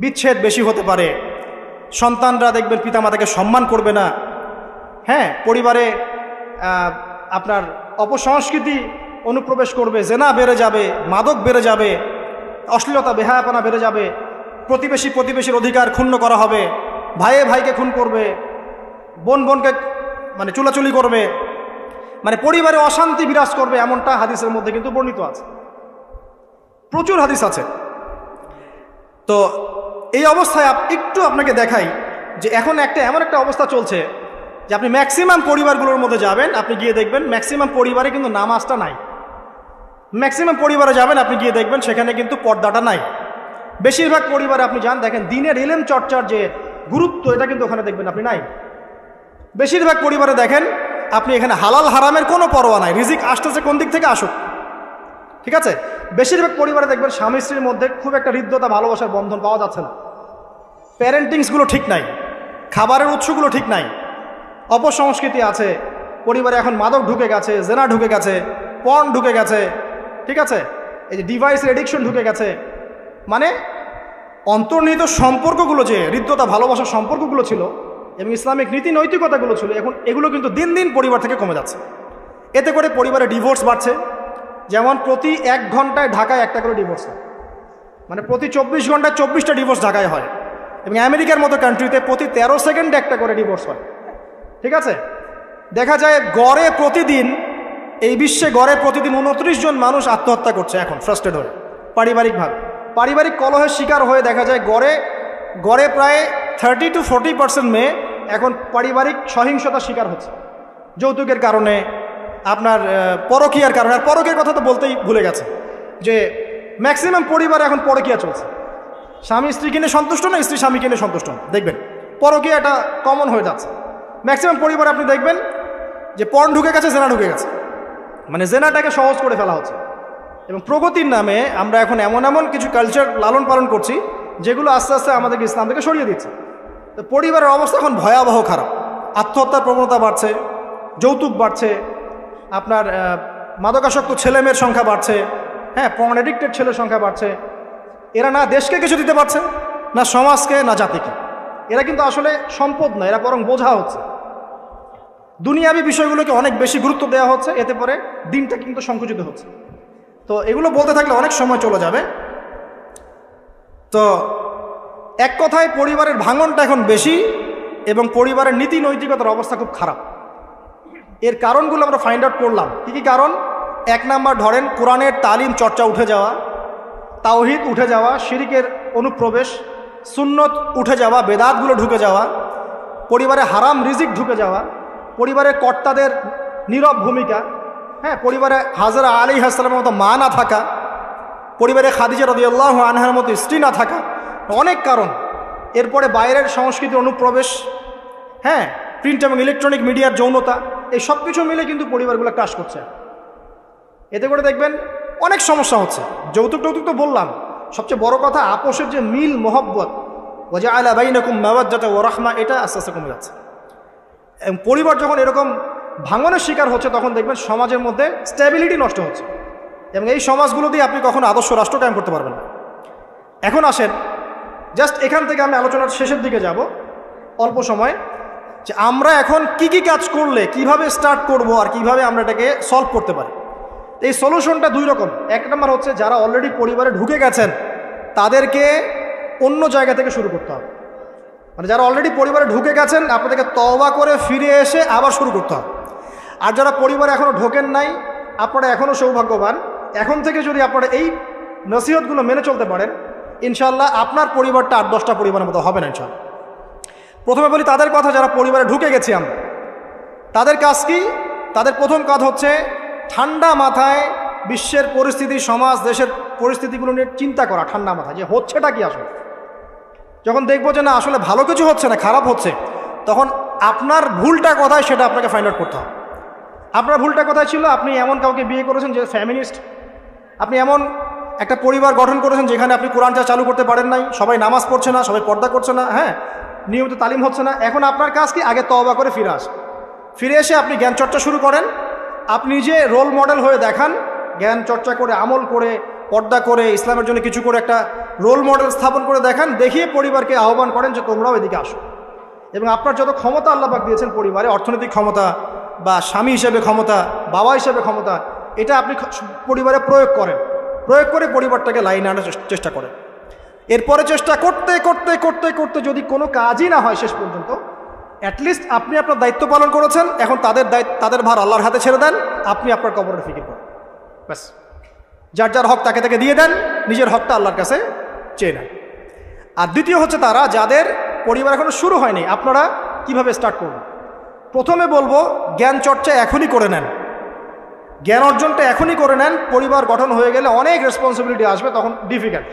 বিচ্ছেদ বেশি হতে পারে, সন্তানরা দেখবেন পিতামাতাকে সম্মান করবে না, হ্যাঁ, পরিবারে আপনার অপসংস্কৃতি অনুপ্রবেশ করবে, জেনা বেড়ে যাবে, মাদক বেড়ে যাবে, অশ্লীলতা বেহায়াপনা বেড়ে যাবে, প্রতিবেশীর অধিকার ক্ষুণ্ণ করা হবে, ভাইয়ে ভাইকে খুন করবে, বোন বোনকে মানে চুলাচুলি করবে, মানে পরিবারে অশান্তি বিরাজ করবে, এমনটা হাদিসের মধ্যে কিন্তু বর্ণিত আছে, প্রচুর হাদিস আছে। তো এই অবস্থায় একটু আপনাকে দেখাই যে এখন এমন একটা অবস্থা চলছে যে আপনি ম্যাক্সিমাম পরিবারগুলোর মধ্যে যাবেন, আপনি গিয়ে দেখবেন ম্যাক্সিমাম পরিবারে কিন্তু নামাজটা নাই। ম্যাক্সিমাম পরিবারে যাবেন, আপনি গিয়ে দেখবেন সেখানে কিন্তু পর্দাটা নাই। বেশিরভাগ পরিবারে আপনি যান, দেখেন দিনের ইলম চর্চার যে গুরুত্ব, এটা কিন্তু ওখানে দেখবেন আপনি নাই। বেশিরভাগ পরিবারে দেখেন আপনি এখানে হালাল হারামের কোনো পরোয়া নাই, রিজিক আসতেছে কোন দিক থেকে আসুক, ঠিক আছে। বেশিরভাগ পরিবারে দেখবেন স্বামী স্ত্রীর মধ্যে খুব একটা হৃদ্যতা ভালোবাসার বন্ধন পাওয়া যাচ্ছে না, প্যারেন্টিংসগুলো ঠিক নাই, খাবারের উৎসগুলো ঠিক নাই, অপসংস্কৃতি আছে পরিবারে, এখন মাদক ঢুকে গেছে, জেনা ঢুকে গেছে, পর্ন ঢুকে গেছে, ঠিক আছে, এই যে ডিভাইসের এডিকশন ঢুকে গেছে, মানে অন্তর্নিহিত সম্পর্কগুলো, যে হৃদ্যতা ভালোবাসার সম্পর্কগুলো ছিল এবং ইসলামিক নীতি নৈতিকতাগুলো ছিল, এখন এগুলো কিন্তু দিন দিন পরিবার থেকে কমে যাচ্ছে। এতে করে পরিবারে ডিভোর্স বাড়ছে। যেমন প্রতি 1 ঘন্টায় ঢাকায় একটা করে ডিভোর্স হয়, মানে প্রতি 24 ঘন্টায় 24টা ডিভোর্স ঢাকায় হয়, এবং আমেরিকার মতো কান্ট্রিতে প্রতি 13 সেকেন্ডে একটা করে ডিভোর্স হয়, ঠিক আছে। দেখা যায় গড়ে প্রতিদিন, এই বিশ্বে গড়ে প্রতিদিন 29 জন মানুষ আত্মহত্যা করছে এখন ফ্রাস্ট্রেট হয়ে, পারিবারিকভাবে পারিবারিক কলহের শিকার হয়ে। দেখা যায় গড়ে প্রায় 30 to 40% মেয়ে এখন পারিবারিক সহিংসতার শিকার হচ্ছে, যৌতুকের কারণে, আপনার পরকীয়ার কারণে। আর পরকীয়ার কথা তো বলতেই ভুলে গেছে যে ম্যাক্সিমাম পরিবারে এখন পরকীয়া চলছে, স্বামী স্ত্রীকে নিয়ে সন্তুষ্ট না, স্ত্রী স্বামীকে নিয়ে সন্তুষ্ট না, দেখবেন পরকীয়া এটা কমন হয়ে যাচ্ছে। ম্যাক্সিমাম পরিবারে আপনি দেখবেন যে পর্ন ঢুকে গেছে, জেনা ঢুকে গেছে, মানে জেনাটাকে সহজ করে ফেলা হচ্ছে। এবং প্রগতির নামে আমরা এখন এমন কিছু কালচার লালন পালন করছি যেগুলো আস্তে আস্তে আমাদেরকে ইসলাম থেকে সরিয়ে দিচ্ছে। তো পরিবারের অবস্থা এখন ভয়াবহ খারাপ, আত্মহত্যার প্রবণতা বাড়ছে, যৌতুক বাড়ছে, আপনার মাদকাসক্ত ছেলেমেয়ের সংখ্যা বাড়ছে, হ্যাঁ, পর্ন এডিক্টেড ছেলের সংখ্যা বাড়ছে। এরা না দেশকে কিছু দিতে পারছে, না সমাজকে, না জাতিকে। এরা কিন্তু আসলে সম্পদ না, এরা বরং বোঝা হচ্ছে। দুনিয়াবি বিষয়গুলোকে অনেক বেশি গুরুত্ব দেওয়া হচ্ছে, এতে করে দিনটা কিন্তু সংকুচিত হচ্ছে। তো এগুলো বলতে থাকলে অনেক সময় চলে যাবে। তো এক কথায় পরিবারের ভাঙনটা এখন বেশি এবং পরিবারের নীতি নৈতিকতার অবস্থা খুব খারাপ। এর কারণগুলো আমরা ফাইন্ড আউট করলাম। কী কী কারণ? 1 নাম্বার ধরেন কোরআনের তালিম চর্চা উঠে যাওয়া, তাওহীদ উঠে যাওয়া, শিরিকের অনুপ্রবেশ, সুন্নত উঠে যাওয়া, বেদাতগুলো ঢুকে যাওয়া, পরিবারে হারাম রিজিক ঢুকে যাওয়া, পরিবারের কর্তাদের নীরব ভূমিকা, হ্যাঁ, পরিবারে হাজরা আলাইহিস সালামের মতো মা না থাকা, পরিবারে খাদিজা রাদিয়াল্লাহু আনহার মতো স্ত্রী না থাকা, অনেক কারণ। এরপরে বাইরের সংস্কৃতির অনুপ্রবেশ, হ্যাঁ, প্রিন্ট এবং ইলেকট্রনিক মিডিয়ার যৌনতা, এই সব কিছু মিলে কিন্তু পরিবারগুলো ক্রাশ করছে। এতে করে দেখবেন অনেক সমস্যা হচ্ছে। যৌতুক টৌতুক তো বললাম, সবচেয়ে বড় কথা আপোষের যে মিল মহব্বত, ওয়াজআলা বাইনাকুম মাওয়াদ্দাতা ওয়া রাহমা, এটা আস্তে আস্তে কমে যাচ্ছে। এবং পরিবার যখন এরকম ভাঙনের শিকার হচ্ছে, তখন দেখবেন সমাজের মধ্যে স্ট্যাবিলিটি নষ্ট হচ্ছে, এবং এই সমাজগুলো দিয়ে আপনি কখনো আদর্শ রাষ্ট্র কায়েম করতে পারবেন না। এখন আসেন, জাস্ট এখান থেকে আমি আলোচনার শেষের দিকে যাব অল্প সময়, যে আমরা এখন কি কি কাজ করলে কিভাবে স্টার্ট করব আর কিভাবে আমরা এটাকে সলভ করতে পারি। এই সলিউশনটা 2 রকম। 1 নম্বর হচ্ছে যারা অলরেডি পরিবারে ঢুকে গেছেন তাদেরকে অন্য জায়গা থেকে শুরু করতে হবে। মানে যারা অলরেডি পরিবারে ঢুকে গেছেন আপনাদেরকে তওবা করে ফিরে এসে আবার শুরু করতে হবে। আর যারা পরিবারে এখনও ঢোকেন নাই, আপনারা এখনও সৌভাগ্যবান। এখন থেকে যদি আপনারা এই নসিহতগুলো মেনে চলতে পারেন, ইনশাল্লাহ আপনার পরিবারটা 8-10টা পরিবারের মতো হবে না ইনশাল্লাহ। প্রথমে বলি তাদের কথা যারা পরিবারে ঢুকে গেছি আমরা, তাদের কাজ কি? তাদের প্রথম কাজ হচ্ছে ঠান্ডা মাথায় বিশ্বের পরিস্থিতি, সমাজ দেশের পরিস্থিতিগুলো নিয়ে চিন্তা করা, ঠান্ডা মাথায়, যে হচ্ছেটা কি আসলে। যখন দেখবো যে না আসলে ভালো কিছু হচ্ছে না, খারাপ হচ্ছে, তখন আপনার ভুলটা কোথায় সেটা আপনাকে ফাইন্ড আউট করতে হবে। আপনার ভুলটা কোথায় ছিল? আপনি এমন কাউকে বিয়ে করেছেন যে ফ্যামিনিস্ট, আপনি এমন একটা পরিবার গঠন করেছেন যেখানে আপনি কোরআনটা চালু করতে পারেন নাই, সবাই নামাজ পড়ছে না, সবাই পর্দা করছে না, হ্যাঁ, নিয়মিত তালিম হচ্ছে না। এখন আপনার কাজ কি? আগে তওবা করে ফিরে আসেন, ফিরে এসে আপনি জ্ঞান চর্চা শুরু করেন। আপনি নিজে রোল মডেল হয়ে দেখান, জ্ঞান চর্চা করে, আমল করে, পর্দা করে, ইসলামের জন্য কিছু করে একটা রোল মডেল স্থাপন করে দেখান, দেখিয়ে পরিবারকে আহ্বান করেন যে তোমরাও এদিকে আসো। এবং আপনার যত ক্ষমতা আল্লাহ পাক দিয়েছেন পরিবারে, অর্থনৈতিক ক্ষমতা বা স্বামী হিসেবে ক্ষমতা, বাবা হিসেবে ক্ষমতা, এটা আপনি পরিবারে প্রয়োগ করেন, প্রয়োগ করে পরিবারটাকে লাইনে আনার চেষ্টা করেন। এরপরে চেষ্টা করতে করতে করতে করতে যদি কোনো কাজই না হয় শেষ পর্যন্ত, অ্যাটলিস্ট আপনি আপনার দায়িত্ব পালন করেছেন, এখন তাদের ভার আল্লাহর হাতে ছেড়ে দেন, আপনি আপনার কবরের ফিকির করেন, ব্যাস। যার যার হক তাকে তাকে দিয়ে দেন, নিজের হকটা আল্লাহর কাছে চেয়ে নেন। আর দ্বিতীয় হচ্ছে তারা যাদের পরিবার এখনো শুরু হয়নি, আপনারা কিভাবে স্টার্ট করবেন? প্রথমে বলবো জ্ঞান চর্চা এখনই করে নেন, জ্ঞান অর্জনটা এখনই করে নেন। পরিবার গঠন হয়ে গেলে অনেক রেসপন্সিবিলিটি আসবে, তখন ডিফিকাল্ট।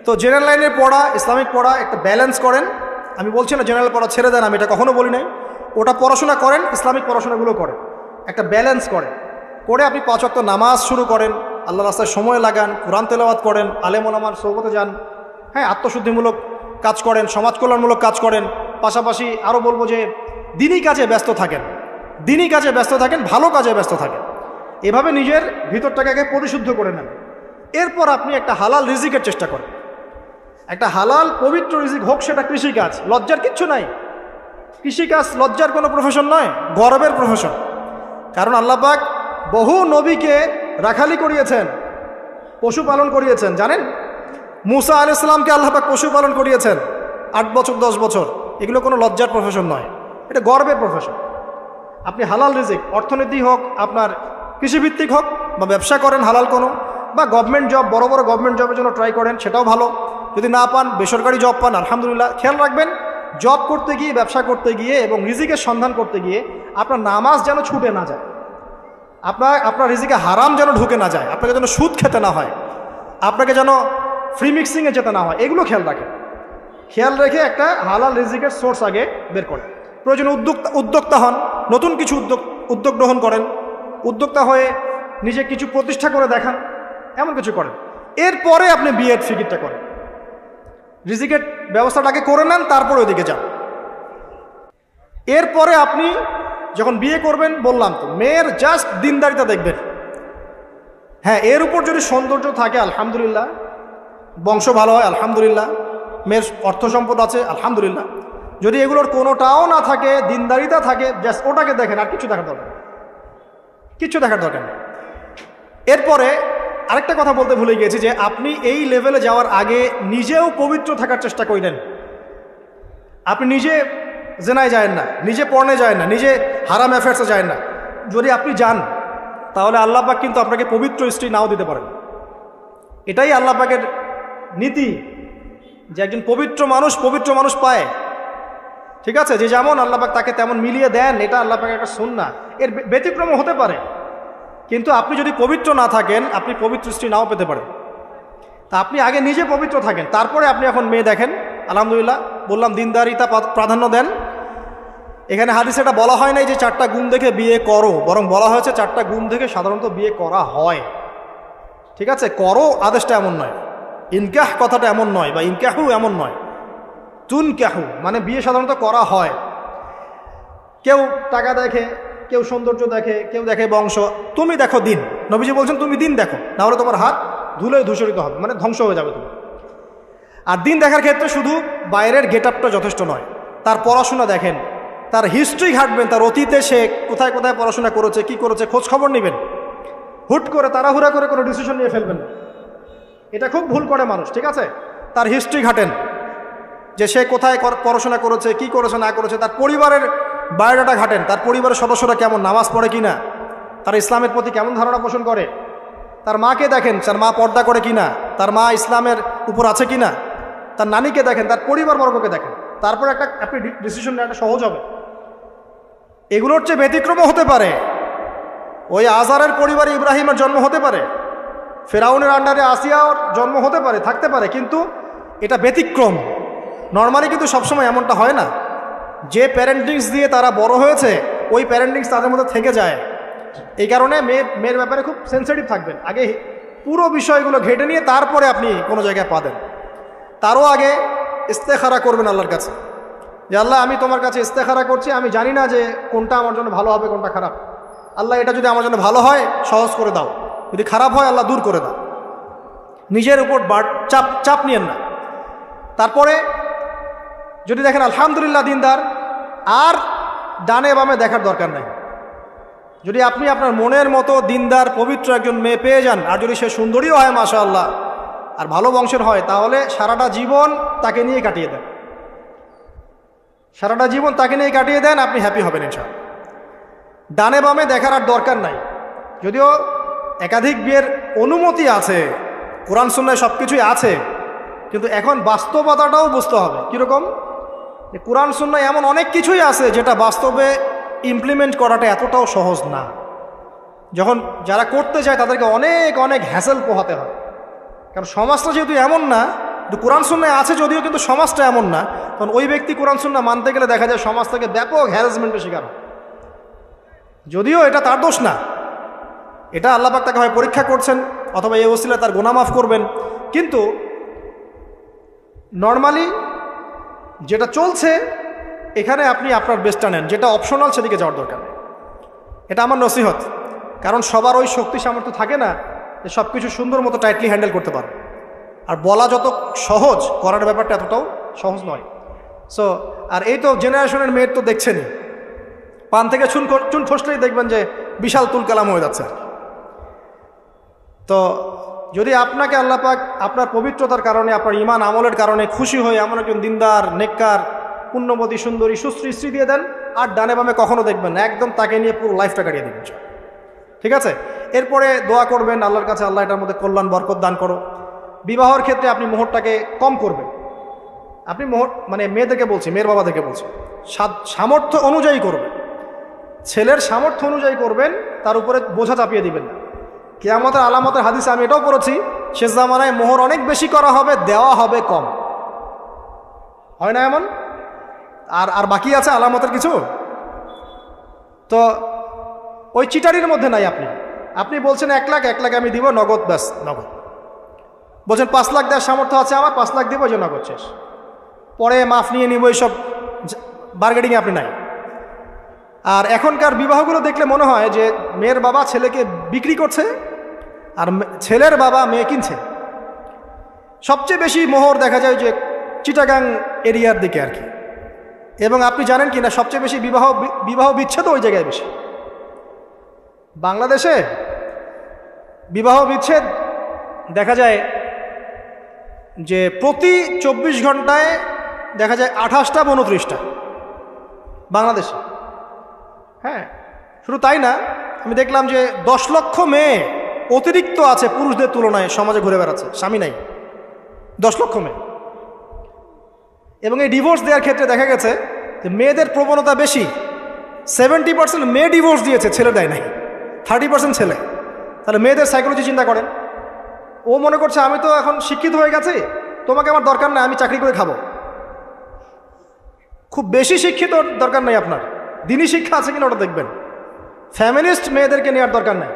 তো জেনারেল লাইনের পড়া, ইসলামিক পড়া একটা ব্যালেন্স করেন। আমি বলছি না জেনারেল পড়া ছেড়ে দেন, আমি এটা কখনো বলি নাই। ওটা পড়াশোনা করেন, ইসলামিক পড়াশোনাগুলো করেন, একটা ব্যালেন্স করেন। করে আপনি 5 ওয়াক্ত নামাজ শুরু করেন, আল্লাহ রাস্তায় সময় লাগান, কোরআন তেলাওয়াত করেন, আলেম ওলামার সোহবতে যান, হ্যাঁ, আত্মশুদ্ধিমূলক কাজ করেন, সমাজ কল্যাণমূলক কাজ করেন। পাশাপাশি আরও বলবো যে দিনই কাজে ব্যস্ত থাকেন, দিনই কাজে ব্যস্ত থাকেন, ভালো কাজে ব্যস্ত থাকেন। এভাবে নিজের ভিতরটাকে আগে পরিশুদ্ধ করে নেন। এরপর আপনি একটা হালাল রিজিকের চেষ্টা করেন, একটা হালাল পবিত্র রিজিক, হোক সেটা কৃষিকাজ। লজ্জার কিচ্ছু নাই, কৃষিকাজ লজ্জার কোনো প্রফেশন নয়, গর্বের প্রফেশন। কারণ আল্লাহ পাক বহু নবীকে রাখালি করিয়েছেন, পশুপালন করিয়েছেন। জানেন, মুসা আলাইহিস সালামকে আল্লাহ পাক পশুপালন করিয়েছেন 8 বছর 10 বছর। এগুলো কোনো লজ্জার প্রফেশন নয়, এটা গর্বের প্রফেশন। আপনি হালাল রিজিক, অর্থনীতি হোক, আপনার কৃষিভিত্তিক হোক, বা ব্যবসা করেন হালাল কোনো, বা গভর্নমেন্ট জব, বড় বড় গভর্নমেন্ট জবের জন্য ট্রাই করেন, সেটাও ভালো। যদি না পান, বেসরকারি জব পান, আলহামদুলিল্লাহ। খেয়াল রাখবেন, জব করতে গিয়ে, ব্যবসা করতে গিয়ে এবং রিজিকের সন্ধান করতে গিয়ে আপনার নামাজ যেন ছুটে না যায়, আপনার রিজিকে হারাম যেন ঢুকে না যায়, আপনাকে যেন সুদ খেতে না হয়, আপনাকে যেন ফ্রি মিক্সিংয়ে যেতে না হয়, এগুলো খেয়াল রাখেন। খেয়াল রেখে একটা হালাল রিজিকের সোর্স আগে বের করেন। প্রয়োজনে উদ্যোক্তা হন, নতুন কিছু উদ্যোগ গ্রহণ করেন, উদ্যোক্তা হয়ে নিজে কিছু প্রতিষ্ঠা করে দেখান, এমন কিছু করেন। এরপরে আপনি বিয়ের ফিকিরটা করেন, রিজিকের ব্যবস্থাটাকে করে নেন, তারপরে ওইদিকে যান। এরপরে আপনি যখন বিয়ে করবেন, বললাম তো, মেয়ের জাস্ট দিনদারিতা দেখবেন। হ্যাঁ, এর উপর যদি সৌন্দর্য থাকে আলহামদুলিল্লাহ, বংশ ভালো হয় আলহামদুলিল্লাহ, মেয়ের অর্থ সম্পদ আছে আলহামদুলিল্লাহ। যদি এগুলোর কোনোটাও না থাকে, দিনদারিতা থাকে, জাস্ট ওটাকে দেখেন, আর কিছু দেখার দরকার, কিচ্ছু দেখার দরকার নেই। এরপরে আরেকটা কথা বলতে ভুলে গিয়েছি, যে আপনি এই লেভেলে যাওয়ার আগে নিজেও পবিত্র থাকার চেষ্টা করেন। আপনি নিজে জেনায় যায় না, নিজে পর্নে যায় না, নিজে হারাম অ্যাফেয়ার্সে যায় না। যদি আপনি যান, তাহলে আল্লাহ পাক কিন্তু আপনাকে পবিত্র স্ত্রী নাও দিতে পারেন। এটাই আল্লাহ পাকের নীতি, যে একজন পবিত্র মানুষ পায়, ঠিক আছে, যে যেমন আল্লাহ পাক তাকে তেমন মিলিয়ে দেন, এটা আল্লাহ পাকের একটা সুন্নাহ। এর ব্যতিক্রম হতে পারে, কিন্তু আপনি যদি পবিত্র না থাকেন, আপনি পবিত্র স্ত্রী নাও পেতে পারেন। তা আপনি আগে নিজে পবিত্র থাকেন, তারপরে আপনি এখন মেয়ে দেখেন। আলহামদুলিল্লাহ, বললাম দিনদারিতা প্রাধান্য দেন। এখানে হাদিসে এটা বলা হয় নাই যে 4টা গুণ দেখে বিয়ে করো, বরং বলা হয়েছে 4টা গুণ দেখে সাধারণত বিয়ে করা হয়। ঠিক আছে, করো আদেশটা এমন নয়, ইনকাহ কথাটা এমন নয়, বা ইনকাহু এমন নয়, তুনকাহু মানে বিয়ে সাধারণত করা হয়। কেউ টাকা দেখে, কেউ সৌন্দর্য দেখে, কেউ দেখে বংশ। তুমি দেখো দিন, নবীজি বলছেন তুমি দিন দেখো, না হলে তোমার হাত ধুলে ধূসরিত হবে, মানে ধ্বংস হয়ে যাবে তুমি। আর দিন দেখার ক্ষেত্রে শুধু বাইরের গেট আপটা যথেষ্ট নয়, তার পড়াশোনা দেখেন, তার হিস্ট্রি ঘাটবেন, তার অতীতে সে কোথায় কোথায় পড়াশোনা করেছে, কি করেছে, খোঁজ খবর নেবেন। হুট করে তাড়াহুড়া করে কোনো ডিসিশন নিয়ে ফেলবেন না, এটা খুব ভুল করে মানুষ। ঠিক আছে, তার হিস্ট্রি ঘাটেন, যে সে কোথায় পড়াশোনা করেছে, কি করেছে না করেছে, তার পরিবারের বায়োডাটা ঘাটেন, তার পরিবারের সদস্যরা কেমন, নামাজ পড়ে কিনা, তার ইসলামের প্রতি কেমন ধারণা পোষণ করে, তার মাকে দেখেন, তার মা পর্দা করে কিনা, তার মা ইসলামের উপর আছে কিনা, তার নানিকে দেখেন, তার পরিবারবর্গকে দেখেন, তারপর আপনি ডিসিশন নেওয়াটা সহজ হবে। এগুলোর চেয়ে ব্যতিক্রমও হতে পারে, ওই আজারের পরিবারে ইব্রাহিমের জন্ম হতে পারে, ফেরাউনের আন্ডারে আসিয়ার জন্ম হতে পারে, থাকতে পারে, কিন্তু এটা ব্যতিক্রম। নর্মালি কিন্তু সবসময় এমনটা হয় না। যে প্যারেন্টিংস দিয়ে তারা বড় হয়েছে, ওই প্যারেন্টিংস তাদের মধ্যে থেকে যায়। এই কারণে মেয়ের ব্যাপারে খুব সেন্সিটিভ থাকবেন, আগে পুরো বিষয়গুলো ঘেটে নিয়ে তারপরে আপনি কোনো জায়গায় পা দেন। তারও আগে ইস্তেখারা করবেন আল্লাহর কাছে, যে আল্লাহ আমি তোমার কাছে ইস্তেখারা করছি, আমি জানি না যে কোনটা আমার জন্য ভালো হবে, কোনটা খারাপ। আল্লাহ এটা যদি আমার জন্য ভালো হয় সহজ করে দাও, যদি খারাপ হয় আল্লাহ দূর করে দাও। নিজের উপর চাপ নিয়েন না। তারপরে যদি দেখেন আলহামদুলিল্লাহ দিনদার, আর ডানে বামে দেখার দরকার নাই। যদি আপনি আপনার মনের মতো দিনদার পবিত্র একজন মেয়ে পেয়ে যান, আর যদি সে সুন্দরীও হয় মাশাআল্লাহ, আর ভালো বংশের হয়, তাহলে সারাটা জীবন তাকে নিয়ে কাটিয়ে দেন, সারাটা জীবন তাকে নিয়ে কাটিয়ে দেন, আপনি হ্যাপি হবেন ইনশাআল্লাহ। ডানে বামে দেখার আর দরকার নাই। যদিও একাধিক বিয়ের অনুমতি আছে, কোরআন সুন্নায় সব কিছুই আছে, কিন্তু এখন বাস্তবতাটাও বুঝতে হবে। কীরকম? কোরআন সুন্নায় এমন অনেক কিছুই আছে যেটা বাস্তবে ইমপ্লিমেন্ট করাটা এতটাও সহজ না। যখন যারা করতে চায় তাদেরকে অনেক অনেক হ্যাসেল পোহাতে হয়, কারণ সমাজটা যেহেতু এমন না, কোরআন সুন্নায় আছে যদিও, কিন্তু সমাজটা এমন না, তখন ওই ব্যক্তি কোরআন সুন্না মানতে গেলে দেখা যায় সমাজ থেকে ব্যাপক হ্যারাসমেন্টের শিকার হয়। যদিও এটা তার দোষ না, এটা আল্লাহ পাক তাকে হয় পরীক্ষা করছেন, অথবা এই ওসিলায় তার গুনাহ মাফ করবেন। কিন্তু নর্মালি যেটা চলছে এখানে আপনি আপনার বেস্টটা নেন, যেটা অপশনাল সেদিকে যাওয়ার দরকার নেই। এটা আমার নসিহত, কারণ সবার ওই শক্তি সামর্থ্য থাকে না যে সব কিছু সুন্দর মতো টাইটলি হ্যান্ডেল করতে পারে। আর বলা যত সহজ, করার ব্যাপারটা এতটাও সহজ নয়। সো আর এই তো জেনারেশনের মেয়ের তো দেখছেনই, পান থেকে চুন খসলেই দেখবেন যে বিশাল তুলকালাম হয়ে যাচ্ছে। তো যদি আপনাকে আল্লাহ পাক আপনার পবিত্রতার কারণে, আপনার ঈমান আমলের কারণে খুশি হয়ে এমন একজন দিনদার, নেককার, পুণ্যবতী, সুন্দরী, সুশ্রী স্ত্রী দিয়ে দেন, আর ডানে বামে কখনো দেখবেন না, একদম তাকে নিয়ে পুরো লাইফটা কাটিয়ে দেবেন। ঠিক আছে? এরপরে দোয়া করবেন আল্লাহর কাছে, আল্লাহ এটার মধ্যে কল্যাণ বরকত দান করো। বিবাহের ক্ষেত্রে আপনি মোহরটাকে কম করবেন। আপনি মোহর মানে মেয়েদেরকে বলছি, মেয়ের বাবাদেরকে বলছি, সামর্থ্য অনুযায়ী করবেন, ছেলের সামর্থ্য অনুযায়ী করবেন, তার উপরে বোঝা চাপিয়ে দিবেন না। কিয়ামতের আলামতের হাদিসে আমি এটাও পড়েছি, শেষ জামানায় মোহর অনেক বেশি করা হবে, দেওয়া হবে কম। হয় না এমন? আর বাকি আছে আলামতের কিছু। তো ওই চিটারির মধ্যে নাই। আপনি বলছেন 1 লাখ আমি দিব নগদ, ব্যাস নগদ। বলছেন 5 লাখ দেওয়ার সামর্থ্য আছে আমার, 5 লাখ দিব, যে নগদ শেষ, পরে মাফ নিয়ে নিব, এইসব বার্গেনিংয়ে আপনি নাই। আর এখনকার বিবাহগুলো দেখলে মনে হয় যে মেয়ের বাবা ছেলেকে বিক্রি করছে, আর ছেলের বাবা মেয়ে কিনছে। সবচেয়ে বেশি মোহর দেখা যায় যে চিটাগাং এরিয়ার দিকে আর কি। এবং আপনি জানেন কি না, সবচেয়ে বেশি বিবাহ বিচ্ছেদ ওই জায়গায় বেশি। বাংলাদেশে বিবাহ বিচ্ছেদ দেখা যায় যে প্রতি 24 ঘন্টায় দেখা যায় 28টা বা 29টা বাংলাদেশে। হ্যাঁ, শুধু তাই না, আমি দেখলাম যে 10 লক্ষ মেয়ে অতিরিক্ত আছে পুরুষদের তুলনায় সমাজে ঘুরে বেড়াচ্ছে, স্বামী নাই। 10 লক্ষ মেয়ে। এবং এই ডিভোর্স দেওয়ার ক্ষেত্রে দেখা গেছে যে মেয়েদের প্রবণতা বেশি। 70% মেয়ে ডিভোর্স দিয়েছে, ছেলে দেয় নাই, 30% ছেলে। তাহলে মেয়েদের সাইকোলজি চিন্তা করেন। ও মনে করছে আমি তো এখন শিক্ষিত হয়ে গেছি, তোমাকে আমার দরকার নাই, আমি চাকরি করে খাবো। খুব বেশি শিক্ষিত দরকার নাই আপনার, দিনী শিক্ষা আছে কিনা ওটা দেখবেন। ফ্যামিলিস্ট মেয়েদেরকে নেওয়ার দরকার নাই,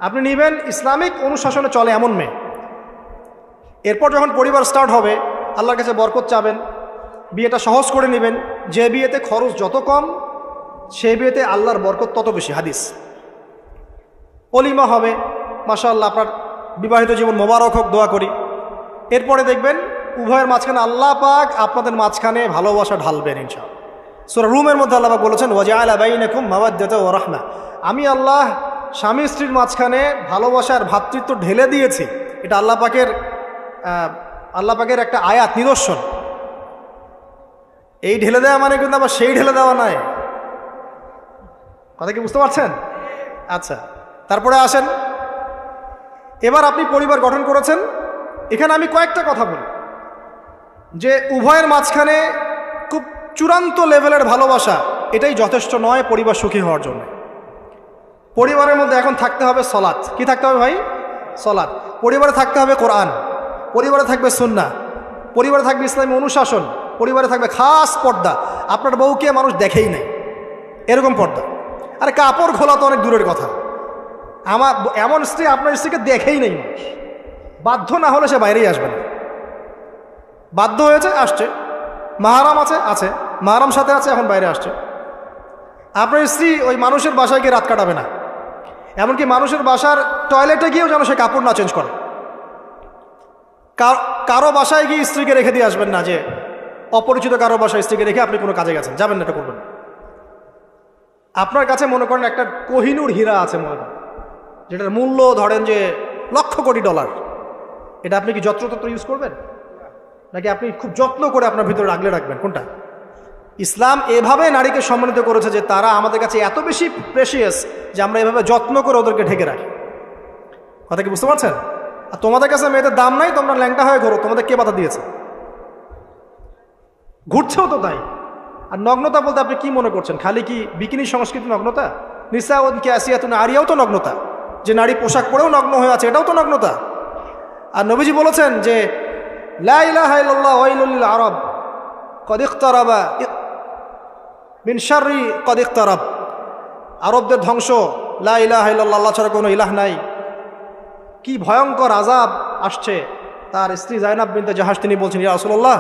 আপনি নেবেন ইসলামিক অনুশাসনে চলে এমন মেয়ে। এরপর যখন পরিবার স্টার্ট হবে, আল্লাহর কাছে বরকত চাবেন, বিয়েটা সহজ করে নেবেন। যে বিয়েতে খরচ যত কম, সেই বিয়েতে আল্লাহর বরকত তত বেশি। হাদিস। অলিমা হবে, মাশাআল্লাহ, আপনার বিবাহিত জীবন মোবারক হোক, দোয়া করি। এরপরে দেখবেন উভয়ের মাঝখানে আল্লাহ পাক আপনাদের মাঝখানে ভালোবাসা ঢালবেন ইনশাআল্লাহ। সূরা রুমের মধ্যে আল্লাহ পাক বলেছেন, ওয়াজআলা বাইনাকুম মাওয়াদ্দাতাও ওয়া রাহমা, আমি আল্লাহ স্বামী স্ত্রীর মাঝখানে ভালোবাসার ভ্রাতৃত্ব ঢেলে দিয়েছি। এটা আল্লাহ পাকের একটা আয়াত, নিদর্শন। এই ঢেলে দেওয়া মানে কিন্তু আবার সেই ঢেলে দেওয়া নয়। কথা কি বুঝতে পারছেন? আচ্ছা, তারপরে আসেন, এবার আপনি পরিবার গঠন করেছেন। এখানে আমি কয়েকটা কথা বলি যে উভয়ের মাঝখানে খুব চূড়ান্ত লেভেলের ভালোবাসা এটাই যথেষ্ট নয় পরিবার সুখী হওয়ার জন্য। পরিবারের মধ্যে এখন থাকতে হবে সলাৎ। কি থাকতে হবে ভাই? সলাৎ। পরিবারে থাকতে হবে কোরআন, পরিবারে থাকবে সুন্নাহ, পরিবারে থাকবে ইসলামী অনুশাসন, পরিবারে থাকবে খাস পর্দা। আপনার বউকে মানুষ দেখেই নাই, এরকম পর্দা। আরে কাপড় খোলা তো অনেক দূরের কথা, আমার এমন স্ত্রী আপনার স্ত্রীকে দেখেই নেই মানুষ। বাধ্য না হলে সে বাইরেই আসবে না। বাধ্য হয়েছে, আসছে, মাহারাম আছে, মাহারাম সাথে আছে, এখন বাইরে আসছে। আপনার স্ত্রী ওই মানুষের বাসায় গিয়ে রাত কাটাবে না, এমনকি মানুষের বাসার টয়লেটে গিয়েও যেন সে কাপড় না চেঞ্জ করে। কারো বাসায় গিয়ে স্ত্রীকে রেখে দিয়ে আসবেন না যে অপরিচিত কারো বাসায় স্ত্রীকে রেখে আপনি কোনো কাজে গেছেন, যাবেন না, এটা করবেন না। আপনার কাছে মনে করেন একটা কোহিনূর হীরা আছে মনে করেন, যেটার মূল্য ধরেন যে লক্ষ কোটি ডলার, এটা আপনি কি যত্রতত্র ইউজ করবেন, নাকি আপনি খুব যত্ন করে আপনার ভিতরে আগলে রাখবেন? কোনটা? ইসলাম এভাবে নারীকে সম্মানিত করেছে যে তারা আমাদের কাছে এত বেশি প্রেশিয়াস যে আমরা এভাবে যত্ন করে ওদেরকে ঢেকে রাখি। কথা কি বুঝতে পারছেন? আর তোমাদের কাছে মেয়েদের দাম নাই, তোমরা ল্যাংটা হয়ে ঘোরো, তোমাদের কে বাধা দিয়েছে? ঘুরছেও তো তাই। আর নগ্নতা বলতে আপনি কি মনে করছেন? খালি কি বিকিনি সংস্কৃতি নগ্নতা? নিসাউন কাসিয়াতুন আরিয়াও তো নগ্নতা, যে নারী পোশাক পরেও নগ্ন হয়ে আছে, এটাও তো নগ্নতা। আর নবীজি বলেছেন যে লা ইলাহা ইল্লাল্লাহ ওয়াইলুল লিল আরব কদ ইকতারাবা মিন শাররি কদ ইকতারাব। আরবদের ধ্বংস, লা ইলাহা ইল্লাল্লাহ, আল্লাহ ছাড়া কোনো ইলাহ নাই, কি ভয়ঙ্কর আযাব আসছে। তার স্ত্রী যায়নাব বিনতে জাহাশ তিনি বলছেন, ইয়া রাসূলুল্লাহ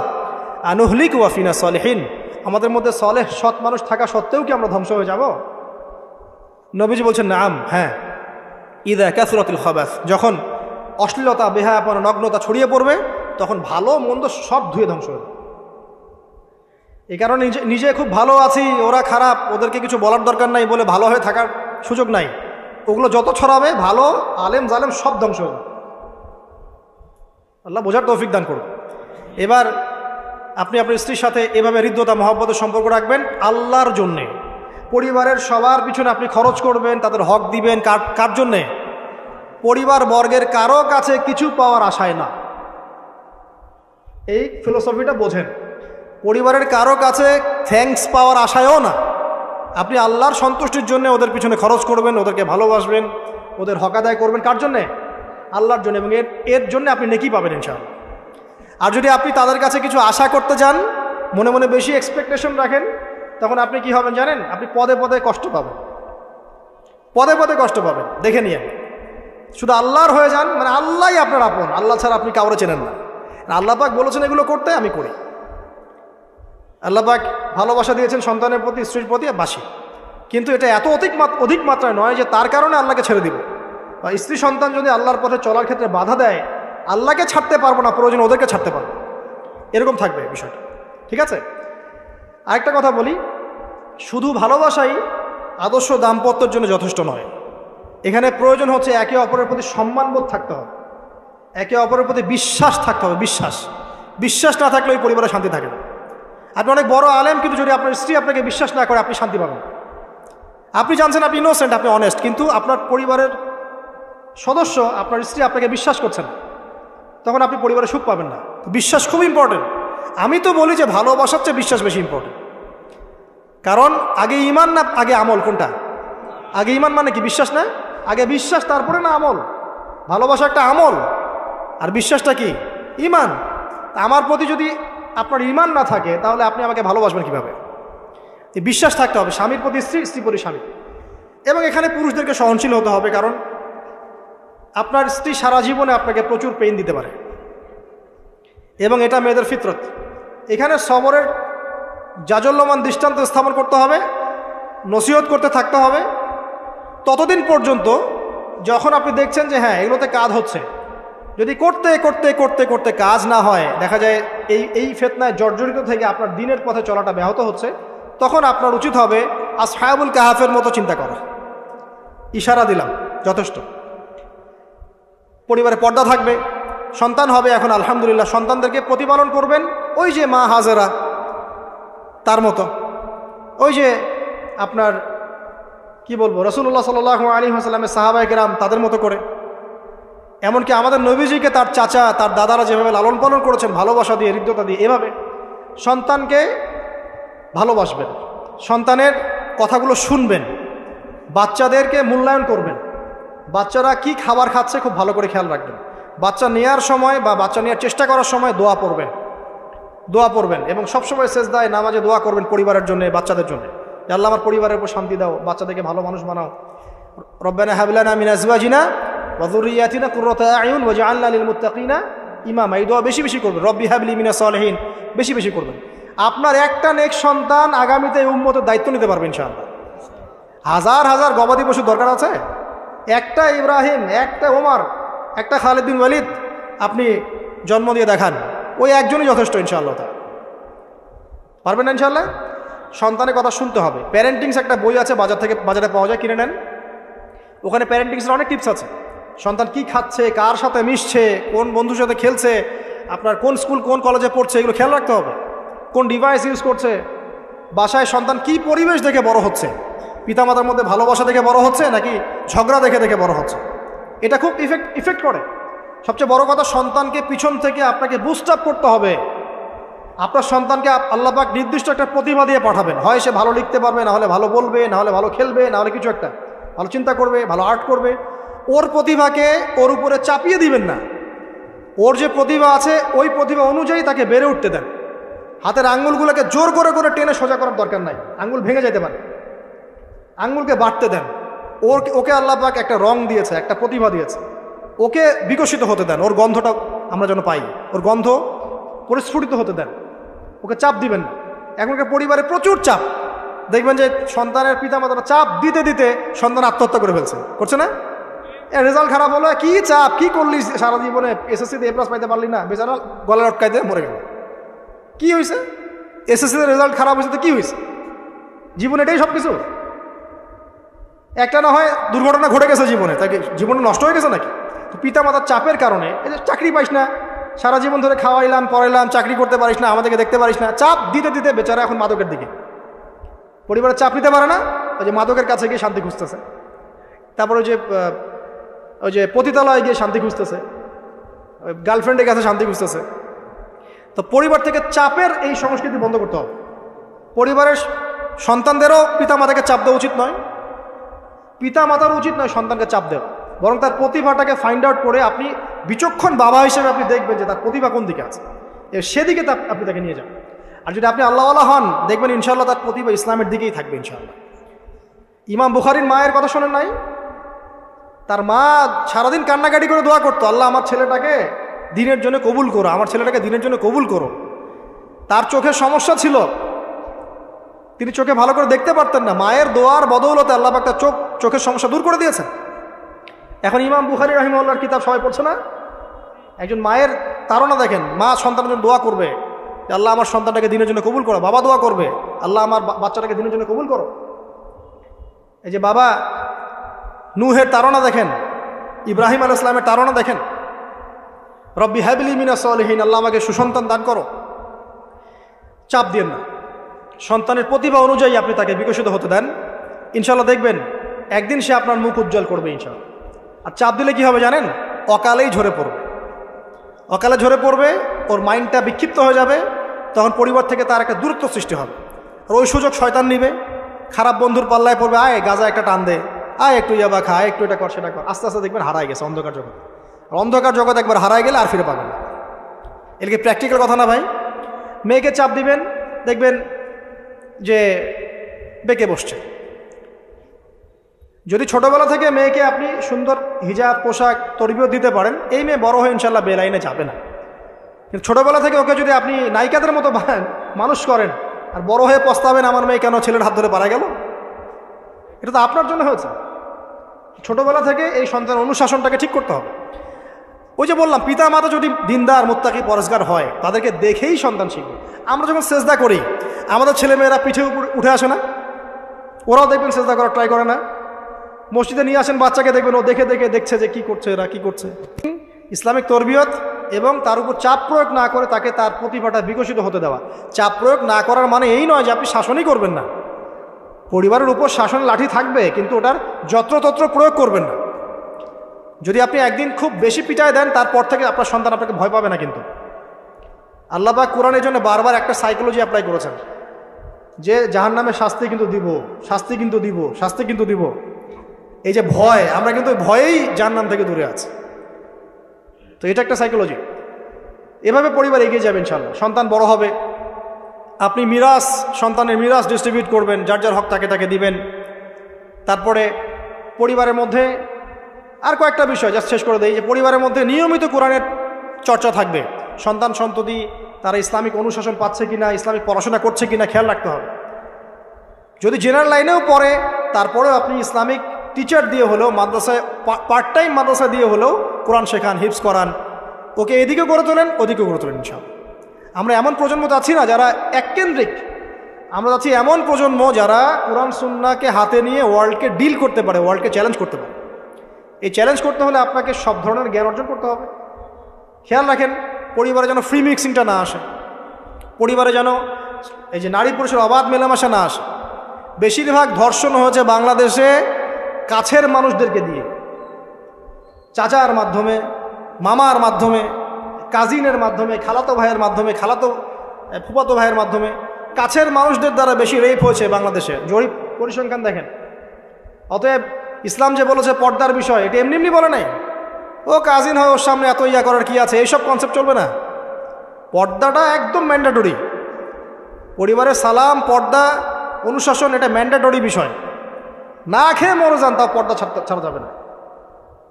আনুহলিক ওয়া ফিনা সালিহিন, আমাদের মধ্যে সলেহ সৎ মানুষ থাকা সত্ত্বেও কি আমরা ধ্বংস হয়ে যাব? নবীজি বলছেন নাম, হ্যাঁ। ইদা কাসরাতুল খাবাস, যখন অশ্লীলতা, বেহায়াপনা, নগ্নতা ছড়িয়ে পড়বে তখন ভালো মন্দ সব ধুয়ে ধ্বংস হবে। এই কারণে নিজে খুব ভালো আছি, ওরা খারাপ, ওদেরকে কিছু বলার দরকার নাই বলে ভালো হয়ে থাকার সুযোগ নাই। ওগুলো যত ছড়াবে ভালো আলেম জালেম সব ধ্বংস হবে। আল্লাহ বোঝার তৌফিক দান করুন। এবার আপনি আপনার স্ত্রীর সাথে এভাবে হৃদ্যতা মহব্বতের সম্পর্ক রাখবেন আল্লাহর জন্যে। পরিবারের সবার পিছনে আপনি খরচ করবেন, তাদের হক দিবেন, কার জন্যে? পরিবার বর্গের কারো কাছে কিছু পাওয়ার আশায় না। এই ফিলোসফিটা বোঝেন। পরিবারের কারো কাছে থ্যাঙ্কস পাওয়ার আশায়ও না। আপনি আল্লাহর সন্তুষ্টির জন্য ওদের পিছনে খরচ করবেন, ওদেরকে ভালোবাসবেন, ওদের হক আদায় করবেন। কার জন্যে? আল্লাহর জন্য। এবং এর জন্য আপনি নেকি পাবেন ইনশাআল্লাহ। আর যদি আপনি তাদের কাছে কিছু আশা করতে যান, মনে মনে বেশি এক্সপেকটেশন রাখেন, তখন আপনি কি হবেন জানেন? আপনি পদে পদে কষ্ট পাবেন, পদে পদে কষ্ট পাবেন। দেখে নিয়ে শুধু আল্লাহর হয়ে যান, মানে আল্লাহই আপনার আপন, আল্লাহ ছাড়া আপনি কাউরে চেনেন না। আল্লাহ পাক বলেছেন এগুলো করতে, আমি করি। আল্লাহ পাক ভালোবাসা দিয়েছেন সন্তানের প্রতি, স্ত্রীর প্রতি, বাসি। কিন্তু এটা এত অধিক মাত্রায় নয় যে তার কারণে আল্লাহকে ছেড়ে দিব। বা স্ত্রী সন্তান যদি আল্লাহর পথে চলার ক্ষেত্রে বাধা দেয়, আল্লাহকে ছাড়তে পারবো না, প্রয়োজন ওদেরকে ছাড়তে পারবো, এরকম থাকবে বিষয়টা। ঠিক আছে? আরেকটা কথা বলি, শুধু ভালোবাসাই আদর্শ দাম্পত্যের জন্য যথেষ্ট নয়। এখানে প্রয়োজন হচ্ছে একে অপরের প্রতি সম্মানবোধ থাকতে হবে, একে অপরের প্রতি বিশ্বাস থাকতে হবে। বিশ্বাস না থাকলে ওই পরিবারে শান্তি থাকে না। আপনি অনেক বড় আলেম, কিন্তু যদি আপনার স্ত্রী আপনাকে বিশ্বাস না করে, আপনি শান্তি পাবেন। আপনি জানছেন আপনি ইনোসেন্ট, আপনি অনেস্ট, কিন্তু আপনার পরিবারের সদস্য, আপনার স্ত্রী আপনাকে বিশ্বাস করছেন, তখন আপনি পরিবারে সুখ পাবেন না। বিশ্বাস খুব ইম্পর্টেন্ট। আমি তো বলি যে ভালোবাসার চেয়ে বিশ্বাস বেশি ইম্পর্টেন্ট। কারণ আগে ইমান না আগে আমল? কোনটা আগে? ইমান মানে কি? বিশ্বাস না? আগে বিশ্বাস, তারপরে না আমল? ভালোবাসা একটা আমল, আর বিশ্বাসটা কি? ইমান। আমার প্রতি যদি আপনার ইমান না থাকে, তাহলে আপনি আমাকে ভালোবাসবেন কিভাবে? বিশ্বাস থাকতে হবে, স্বামীর প্রতি স্ত্রী, স্ত্রী প্রতি স্বামী। এবং এখানে পুরুষদেরকে সহনশীল হতে হবে, কারণ আপনার স্ত্রী সারা জীবনে আপনাকে প্রচুর পেইন দিতে পারে, এবং এটা মেয়েদের ফিতরত। এখানে সবরের জাজল্যমান দৃষ্টান্ত স্থাপন করতে হবে, নসিহত করতে থাকতে হবে, ততদিন পর্যন্ত যখন আপনি দেখছেন যে হ্যাঁ এগুলোতে কাজ হচ্ছে। যদি করতে করতে করতে করতে কাজ না হয়, দেখা যায় এই ফিতনায় জর্জরিত থেকে আপনার দিনের পথে চলাটা ব্যাহত হচ্ছে, তখন আপনার উচিত হবে আসহাবুল কাহাফের মতো চিন্তা করা। ইশারা দিলাম, যথেষ্ট। পরিবারে পর্দা থাকবে, সন্তান হবে, এখন আলহামদুলিল্লাহ সন্তানদেরকে প্রতিপালন করবেন ওই যে মা হাজেরা তার মতো, ওই যে আপনার কি বলবো, রাসূলুল্লাহ সাল্লাল্লাহু আলাইহি ওয়াসাল্লামের সাহাবায়ে কেরাম তাদের মতো করে। এমনকি আমাদের নবীজিকে তার চাচা, তার দাদারা যেভাবে লালন পালন করেছেন, ভালোবাসা দিয়ে, হৃদ্যতা দিয়ে, এভাবে সন্তানকে ভালোবাসবেন, সন্তানের কথাগুলো শুনবেন, বাচ্চাদেরকে মূল্যায়ন করবেন। বাচ্চারা কি খাবার খাচ্ছে খুব ভালো করে খেয়াল রাখবেন। বাচ্চা নেওয়ার সময় বা বাচ্চা নেওয়ার চেষ্টা করার সময় দোয়া পড়বেন, এবং সবসময় সেজদায় নামাজে দোয়া করবেন পরিবারের জন্য, বাচ্চাদের জন্য। আল্লাহ আমার পরিবারের উপর শান্তি দাও, বাচ্চাদেরকে ভালো মানুষ বানাও। রব্বানা হাব লানা মিন আজওয়াজিনা ওয়া যুররিয়াতিনা কুররাতা আয়ুন ওয়াজআলনা লিল মুত্তাকিনা ইমামা। এই দোয়া বেশি বেশি করবেন। রব্বি হাবলি মিনাস সালিহিন বেশি বেশি করবেন। আপনার একটা নেক সন্তান আগামীতে এই উম্মতের দায়িত্ব নিতে পারবে ইনশাআল্লাহ। হাজার হাজার গবাদি পশুর দরকার আছে? একটা ইব্রাহিম, একটা ওমর, একটা খালিদ বিন ওয়ালিদ আপনি জন্ম দিয়ে দেখান, ওই একজনই যথেষ্ট ইনশাআল্লাহ। পারবেন না ইনশাআল্লাহ? সন্তানের কথা শুনতে হবে। প্যারেন্টিংস একটা বই আছে, বাজারে পাওয়া যায়, কিনে নেন। ওখানে প্যারেন্টিংসের অনেক টিপস আছে। সন্তান কি খাচ্ছে, কার সাথে মিশছে, কোন বন্ধুর সাথে খেলছে, আপনার কোন স্কুল কোন কলেজে পড়ছে, এগুলো খেয়াল রাখতে হবে। কোন ডিভাইস ইউজ করছে, বাসায় সন্তান কি পরিবেশ দেখে বড় হচ্ছে, পিতামাতার মধ্যে ভালোবাসা দেখে বড় হচ্ছে নাকি ঝগড়া দেখে দেখে বড় হচ্ছে, এটা খুব ইফেক্ট করে। সবচেয়ে বড় কথা, সন্তানকে পিছন থেকে আপনাকে বুস্ট আপ করতে হবে। আপনার সন্তানকে আল্লাহ পাক নির্দিষ্ট একটা প্রতিভা দিয়ে পাঠাবেন। হয় সে ভালো লিখতে পারবে, না হলে ভালো বলবে, না হলে ভালো খেলবে, না হলে কিছু একটা ভালো চিন্তা করবে, ভালো আর্ট করবে। ওর প্রতিভাকে ওর উপরে চাপিয়ে দিবেন না। ওর যে প্রতিভা আছে ওই প্রতিভা অনুযায়ী তাকে বেড়ে উঠতে দেন। হাতের আঙ্গুলগুলোকে জোর করে করে টেনে সোজা করার দরকার নাই, আঙ্গুল ভেঙে যেতে পারে। আঙ্গুলকে বাড়তে দেন। ওকে আল্লাহ পাক একটা রং দিয়েছে, একটা প্রতিভা দিয়েছে, ওকে বিকশিত হতে দেন। ওর গন্ধটা আমরা যেন পাই, ওর গন্ধ পরিস্ফুটিত হতে দেন। ওকে চাপ দিবেন না। এখনকার পরিবারে প্রচুর চাপ, দেখবেন যে সন্তানের পিতামাতারা চাপ দিতে দিতে সন্তান আত্মহত্যা করে ফেলছে, করছে না? রেজাল্ট খারাপ হলো, কি চাপ, কি করলি সারা জীবনে, এসএসসিতে এ প্লাস পাইতে পারলি না, বেচারা গলা লটকাইতে মরে গেল। কি হয়েছে? এসএসসিতে রেজাল্ট খারাপ হয়েছে তো কি হয়েছে? জীবন এটাই সব কিছু? একটা না হয় দুর্ঘটনা ঘটে গেছে জীবনে, তাকে জীবনটা নষ্ট হয়ে গেছে নাকি? তো পিতামাতার চাপের কারণে, এই যে চাকরি পাইস না, সারা জীবন ধরে খাওয়াইলাম পড়াইলাম, চাকরি করতে পারিস না, আমাদেরকে দেখতে পারিস না, চাপ দিতে দিতে বেচারা এখন মাদকের দিকে। পরিবারের চাপ নিতে পারে না, ওই যে মাদকের কাছে গিয়ে শান্তি খুঁজতেছে। তারপরে ওই যে পতিতালয়ে গিয়ে শান্তি খুঁজতেছে, গার্লফ্রেন্ডের কাছে শান্তি খুঁজতেছে। তো পরিবার থেকে চাপের এই সংস্কৃতি বন্ধ করতে হবে। পরিবারের সন্তানদেরও পিতামাতাকে চাপ দেওয়া উচিত নয়, পিতামাতার উচিত নয় সন্তানকে চাপ দেওয়া। বরং তার প্রতিভাটাকে ফাইন্ড আউট করে আপনি বিচক্ষণ বাবা হিসেবে আপনি দেখবেন যে তার প্রতিভা কোন দিকে আছে, সেদিকে আপনি তাকে নিয়ে যান। আর যদি আপনি আল্লাহওয়ালা হন, দেখবেন ইনশাআল্লাহ তার প্রতিভা ইসলামের দিকেই থাকবে ইনশাআল্লাহ। ইমাম বুখারীর মায়ের কথা শোনেন নাই? তার মা সারাদিন কান্নাকাটি করে দোয়া করতো, আল্লাহ আমার ছেলেটাকে দিনের জন্য কবুল করো, আমার ছেলেটাকে দিনের জন্য কবুল করো। তার চোখের সমস্যা ছিল, তিনি চোখে ভালো করে দেখতে পারতেন না। মায়ের দোয়ার বদৌলতে আল্লাহ পাক তার চোখের সমস্যা দূর করে দিয়েছেন। এখন ইমাম বুখারী রাহিমাহুল্লাহর কিতাব সবাই পড়ছে না? একজন মায়ের তাড়না দেখেন, মা সন্তানের জন্য দোয়া করবে, আল্লাহ আমার সন্তানটাকে দিনের জন্য কবুল করো। বাবা দোয়া করবে, আল্লাহ আমার বাচ্চাটাকে দিনের জন্য কবুল করো। এই যে বাবা নূহের তাড়না দেখেন, ইব্রাহিম আলাইহিস সালামের তাড়না দেখেন, রব্বি হাবলি মিনাস সালিহিন, আল্লাহ আমাকে সুসন্তান দান করো। চাপ দিয়েন না, সন্তানের প্রতিভা অনুযায়ী আপনি তাকে বিকশিত হতে দেন। ইনশাআল্লাহ দেখবেন একদিন সে আপনার মুখ উজ্জ্বল করবে ইনশাআল্লাহ। আর চাপ দিলে কি হবে জানেন? অকালেই ঝরে পড়বে, অকালে ঝরে পড়বে, ওর মাইন্ডটা বিক্ষিপ্ত হয়ে যাবে। তখন পরিবার থেকে তার একটা দূরত্ব সৃষ্টি হবে। আর ওই সুযোগ শয়তান নিবে, খারাপ বন্ধুর পাল্লায় পড়বে, আয় গাঁজা একটা টান দে, আয় একটু ইয়াবা খা, একটু এটা কর সেটা কর। আস্তে আস্তে দেখবেন হারাই গেছে অন্ধকার জগৎ। আর অন্ধকার জগৎ একবার হারাই গেলে আর ফিরে পাবেন না। এদিকে প্র্যাকটিক্যাল কথা না ভাই। মেয়েকে চাপ দিবেন, দেখবেন যে বেঁকে বসছে। যদি ছোটবেলা থেকে মেয়েকে আপনি সুন্দর হিজাব পোশাক তরবিয়ত দিতে পারেন, এই মেয়ে বড় হয়ে ইনশাল্লাহ বেলাইনে যাবে না। কিন্তু ছোটবেলা থেকে ওকে যদি আপনি নায়িকাদের মতো মানুষ করেন, আর বড় হয়ে পস্তাবেন আমার মেয়ে কেন ছেলের হাত ধরে পারা গেল, এটা তো আপনার জন্য হয়েছে। ছোটবেলা থেকে এই সন্তানের অনুশাসনটাকে ঠিক করতে হবে। ওই যে বললাম, পিতা মাতা যদি দিনদার মুত্তাকি পরেজগার হয়, তাদেরকে দেখেই সন্তান শিখবে। আমরা যখন সেজদা করি, আমাদের ছেলেমেয়েরা পিঠে উপরে উঠে আসে না? ওরাও দেখবেন সেজদা করার ট্রাই করে না? মসজিদে নিয়ে আসেন বাচ্চাকে, দেখবেন ও দেখে দেখে দেখছে যে কি করছে এরা, কি করছে। ইসলামিক তরবিয়ত এবং তার উপর চাপ প্রয়োগ না করে তাকে তার প্রতিভাটা বিকশিত হতে দেওয়া। চাপ প্রয়োগ না করার মানে এই নয় যে আপনি শাসনই করবেন না। পরিবারের উপর শাসন লাঠি থাকবে, কিন্তু ওটার যত্রতত্র প্রয়োগ করবেন না। যদি আপনি একদিন খুব বেশি পিটায় দেন, তারপর থেকে আপনার সন্তান আপনাকে ভয় পাবে না। কিন্তু আল্লাহ পাক কোরআনের জন্য বারবার একটা সাইকোলজি অ্যাপ্লাই করেছেন যে জাহান্নামের শাস্তি কিন্তু দিব, শাস্তি কিন্তু দিব, শাস্তি কিন্তু দিব। এই যে ভয়, আমরা কিন্তু ভয়েই জাহান্নাম থেকে দূরে আছি। তো এটা একটা সাইকোলজি। এভাবে পরিবার এগিয়ে যাবে ইনশাআল্লাহ। সন্তান বড় হবে, আপনি মিরাস, সন্তানের মিরাস ডিস্ট্রিবিউট করবেন, যার যার হক তাকে দিবেন। তারপরে পরিবারের মধ্যে আর কয়েকটা বিষয় জাস্ট শেষ করে দেই, যে পরিবারের মধ্যে নিয়মিত কোরআনের চর্চা থাকবে। সন্তান সন্ততি তারা ইসলামিক অনুশাসন পাচ্ছে কিনা, ইসলামিক পড়াশোনা করছে কিনা খেয়াল রাখতে হবে। যদি জেনারেল লাইনেও পড়ে, তারপরেও আপনি ইসলামিক টিচার দিয়ে হলেও, মাদ্রাসায় পার্ট টাইম মাদ্রাসা দিয়ে হলেও কোরআন শেখান, হিফজ করান। ওকে এদিকে গড়ে তোলেন, ওদিকে গড়ে তোলেন ইনশাআল্লাহ। আমরা এমন প্রজন্ম আছি না যারা এককেন্দ্রিক, আমরা যাচ্ছি এমন প্রজন্ম যারা কোরআন সুন্নাহকে হাতে নিয়ে ওয়ার্ল্ডকে ডিল করতে পারে, ওয়ার্ল্ডকে চ্যালেঞ্জ করতে পারে। এই চ্যালেঞ্জ করতে হলে আপনাকে সব ধরনের জ্ঞান অর্জন করতে হবে। খেয়াল রাখেন, পরিবারে যেন ফ্রি মিক্সিংটা না আসে, পরিবারে যেন এই যে নারী পুরুষের অবাধ মেলামেশা না আসে। বেশিরভাগ ধর্ষণ হয়েছে বাংলাদেশে কাছের মানুষদেরকে দিয়ে, চাচার মাধ্যমে, মামার মাধ্যমে, কাজিনের মাধ্যমে, খালাতো ভাইয়ের মাধ্যমে, ফুফাতো ভাইয়ের মাধ্যমে, কাছের মানুষদের দ্বারা বেশি রেপ হয়েছে বাংলাদেশে। জরিপ পরিসংখ্যান দেখেন। অতএব ইসলাম যে বলেছে পর্দার বিষয়, এটা এমনি এমনি বলে নাই, ও কাজিন হয় ওর সামনে এত ইয়া করার কি আছে, এইসব কনসেপ্ট চলবে না। পর্দাটা একদম ম্যান্ডেটরি। পরিবারের সালাম, পর্দা, অনুশাসন, এটা ম্যান্ডেটরি বিষয়। না খেয়ে মরে যান, তাও পর্দা ছাড়া যাবে না।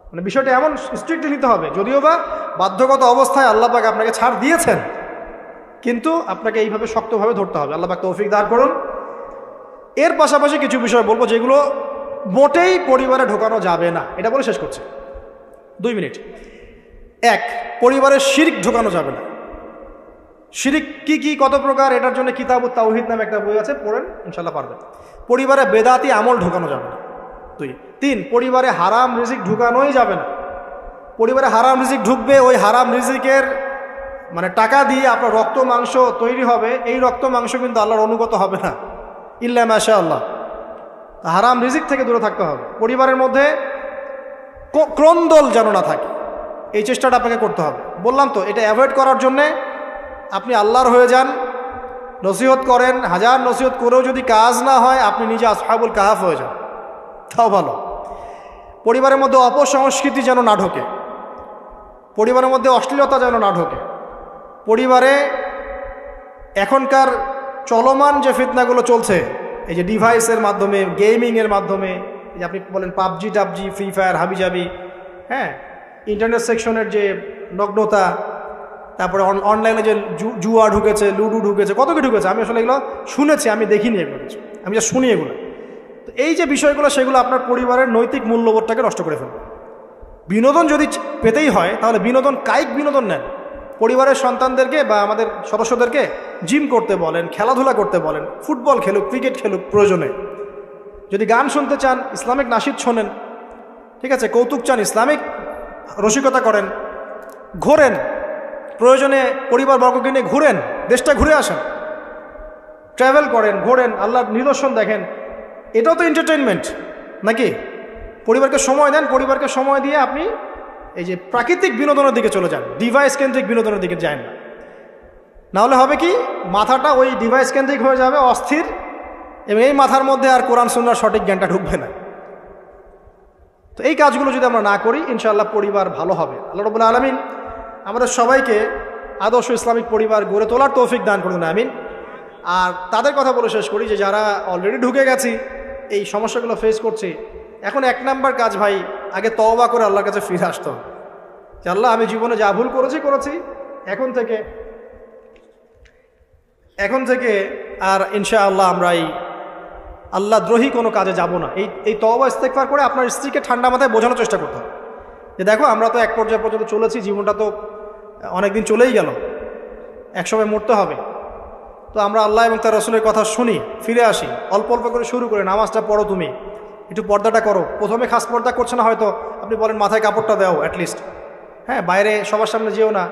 মানে বিষয়টা এমন স্ট্রিক্টলি নিতে হবে, যদিও বা বাধ্যগত অবস্থায় আল্লাহ পাক আপনাকে ছাড় দিয়েছেন, কিন্তু আপনাকে এইভাবে শক্তভাবে ধরতে হবে। আল্লাহ পাক তৌফিক দান করুন। এর পাশাপাশি কিছু বিষয় বলবো যেগুলো মোটেই পরিবারে ঢোকানো যাবে না, এটা বলে শেষ করছে 2 মিনিট। 1, পরিবারে শিরক ঢোকানো যাবে না। শিরক কি কি, কত প্রকার, এটার জন্য কিতাবুত তাওহীদ নামে একটা বই আছে, পড়েন, ইনশাল্লাহ পারবেন। পরিবারে বেদাতি আমল ঢোকানো যাবে না। 2, 3, পরিবারে হারাম রিজিক ঢুকানোই যাবে না। পরিবারে হারাম রিজিক ঢুকবে, ওই হারাম রিজিকের মানে টাকা দিয়ে আপনার রক্ত মাংস তৈরি হবে, এই রক্ত মাংস কিন্তু আল্লাহর অনুগত হবে না, ইল্লা মাশাআল্লাহ। হারাম রিজিক থেকে দূরে থাকতে হবে। পরিবারের মধ্যে ক্রন্দল যেন না থাকে, এই চেষ্টাটা আপনাকে করতে হবে। বললাম তো, এটা অ্যাভয়েড করার জন্যে আপনি আল্লাহর হয়ে যান, নসিহত করেন, হাজার নসিহত করেও যদি কাজ না হয়, আপনি নিজে আসহাবুল কাহাফ হয়ে যান, তাও ভালো। পরিবারের মধ্যে অপসংস্কৃতি যেন না ঢোকে, পরিবারের মধ্যে অশ্লীলতা যেন না ঢোকে। পরিবারে এখনকার চলমান যে ফিতনাগুলো চলছে, এই যে ডিভাইসের মাধ্যমে, গেমিংয়ের মাধ্যমে, এই যে আপনি বলেন পাবজি টাবজি, ফ্রি ফায়ার, হাবিজাবি, হ্যাঁ, ইন্টারনেট সেকশনের যে নগ্নতা, তারপরে অনলাইনে যে জুয়া ঢুকেছে, লুডু ঢুকেছে, কত কি ঢুকেছে, আমি আসলে এগুলো শুনেছি, আমি দেখিনি এগুলো কিছু, আমি যা শুনি এগুলো। তো এই যে বিষয়গুলো, সেগুলো আপনার পরিবারের নৈতিক মূল্যবোধটাকে নষ্ট করে ফেলবে। বিনোদন যদি পেতেই হয়, তাহলে বিনোদন, কায়িক বিনোদন নেন। পরিবারের সন্তানদেরকে বা আমাদের সদস্যদেরকে জিম করতে বলেন, খেলাধুলা করতে বলেন, ফুটবল খেলুক, ক্রিকেট খেলুক প্রয়োজনে। যদি গান শুনতে চান, ইসলামিক নাশিদ শোনেন, ঠিক আছে, কৌতুক চান, ইসলামিক রসিকতা করেন, ঘোরেন, প্রয়োজনে পরিবারবর্গকে নিয়ে ঘুরেন, দেশটা ঘুরে আসেন, ট্রাভেল করেন, ঘোরেন, আল্লাহর নিদর্শন দেখেন, এটাও তো এন্টারটেনমেন্ট নাকি? পরিবারকে সময় দেন, পরিবারকে সময় দিয়ে আপনি এই যে প্রাকৃতিক বিনোদনের দিকে চলে যান, ডিভাইস কেন্দ্রিক বিনোদনের দিকে যান না। নাহলে হবে কি, মাথাটা ওই ডিভাইস কেন্দ্রিক হয়ে যাবে, অস্থির, এবং এই মাথার মধ্যে আর কোরআন সুন্নাহর সঠিক জ্ঞানটা ঢুকবে না। তো এই কাজগুলো যদি আমরা না করি, ইনশাআল্লাহ পরিবার ভালো হবে। আল্লাহ রাব্বুল আলামিন আমাদের সবাইকে আদর্শ ইসলামিক পরিবার গড়ে তোলার তৌফিক দান করুন, আমিন। আর তাদের কথা বলে শেষ করি যে যারা অলরেডি ঢুকে গেছি, এই সমস্যাগুলো ফেস করছি, এখন 1 নাম্বার কাজ ভাই, আগে তওবা করে আল্লাহর কাছে ফিরে আসতে হবে যে আল্লাহ, আমি জীবনে যা ভুল করেছি, এখন থেকে আর ইনশাআল্লাহ আমরা এই আল্লাহ দ্রোহী কোনো কাজে যাব না। এই তওবা ইস্তেগফার করে আপনার স্ত্রীকে ঠান্ডা মাথায় বোঝানোর চেষ্টা করতে হবে যে দেখো, আমরা তো এক পর্যায়ে পর্যন্ত চলেছি, জীবনটা তো অনেক দিন চলেই গেল, একসময় মরতে হবে। তো আমরা আল্লাহ এবং তার রাসূলের কথা শুনি, ফিরে আসি, অল্প অল্প করে শুরু করে নামাজটা পড়ো, তুমি একটু পর্দাটা করো। প্রথমে খাস পর্দা করছে না হয়তো, আপনি বলেন মাথায় কাপড়টা দাও অ্যাটলিস্ট, হ্যাঁ, বাইরে সবার সামনে যেও না,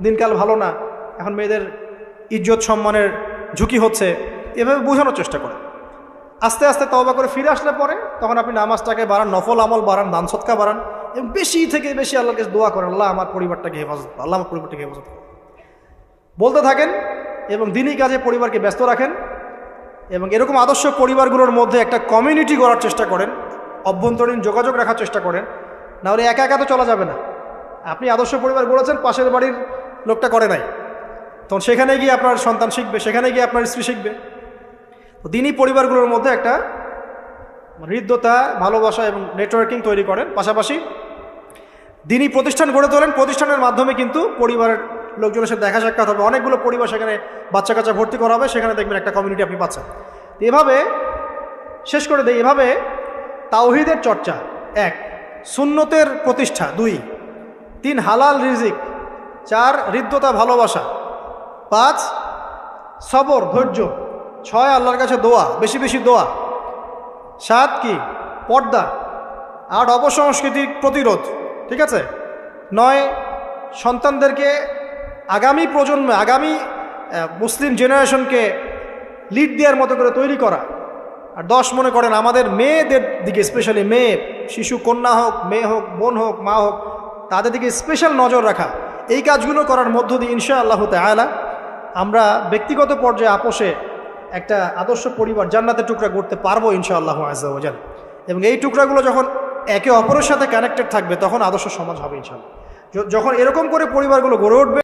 দিনকাল ভালো না, এখন মেয়েদের ইজ্জত সম্মানের ঝুঁকি হচ্ছে, এভাবে বোঝানোর চেষ্টা করে আস্তে আস্তে তওবা করে ফিরে আসলে পরে তখন আপনি নামাজটাকে বাড়ান, নফল আমল বাড়ান, দান সদকা বাড়ান, এবং বেশি থেকে বেশি আল্লাহকে দোয়া করেন, আল্লাহ আমার পরিবারটাকে হেফাজত, আল্লাহ আমার পরিবারটাকে হেফাজত বলতে থাকেন, এবং দিনই কাজে পরিবারকে ব্যস্ত রাখেন, এবং এরকম আদর্শ পরিবারগুলোর মধ্যে একটা কমিউনিটি গড়ার চেষ্টা করেন, অভ্যন্তরীণ যোগাযোগ রাখার চেষ্টা করেন। নাহলে একা একা তো চলা যাবে না। আপনি আদর্শ পরিবার গড়েছেন, পাশের বাড়ির লোকটা করে নাই, তখন সেখানে গিয়ে আপনার সন্তান শিখবে, সেখানে গিয়ে আপনার স্ত্রী শিখবে। তো দিনই পরিবারগুলোর মধ্যে একটা হৃদ্যতা, ভালোবাসা এবং নেটওয়ার্কিং তৈরি করেন। পাশাপাশি দিনই প্রতিষ্ঠান গড়ে তোলেন, প্রতিষ্ঠানের মাধ্যমে কিন্তু পরিবারের লোকজনের সাথে দেখা সাক্ষাৎ হবে, অনেকগুলো পরিবার সেখানে বাচ্চা কাচ্চা ভর্তি করা হবে, সেখানে দেখবেন একটা কমিউনিটি আপনি পাচ্ছেন। এভাবে শেষ করে দেয়, এভাবে তাওহীদের চর্চা 1, সুন্নতের প্রতিষ্ঠা 2, 3 হালাল রিজিক, 4 হৃদ্যতা ভালোবাসা, 5 সবর ধৈর্য, 6 আল্লাহর কাছে দোয়া, বেশি বেশি দোয়া। 7 কি পর্দা। 8 অপসংস্কৃতির প্রতিরোধ, ঠিক আছে। 9 সন্তানদেরকে আগামী প্রজন্মে, আগামী মুসলিম জেনারেশনকে লিড দেওয়ার মতো করে তৈরি করা। আর 10 মনে করেন আমাদের মেয়েদের দিকে, স্পেশালি মেয়ে, শিশু, কন্যা হোক, মেয়ে হোক, বোন হোক, মা হোক, তাদের দিকে স্পেশাল নজর রাখা। এই কাজগুলো করার মধ্য দিয়ে ইনশাআল্লাহ তাআলা আমরা ব্যক্তিগত পর্যায়ে আপোষে একটা আদর্শ পরিবার, জান্নাতের টুকরা করতে পারবো ইনশাআল্লাহ আযজা ওয়া জাল। এবং এই টুকরাগুলো যখন একে অপরের সাথে কানেক্টেড থাকবে তখন আদর্শ সমাজ হবে ইনশাআল্লাহ। যখন এরকম করে পরিবারগুলো গড়ে উঠবে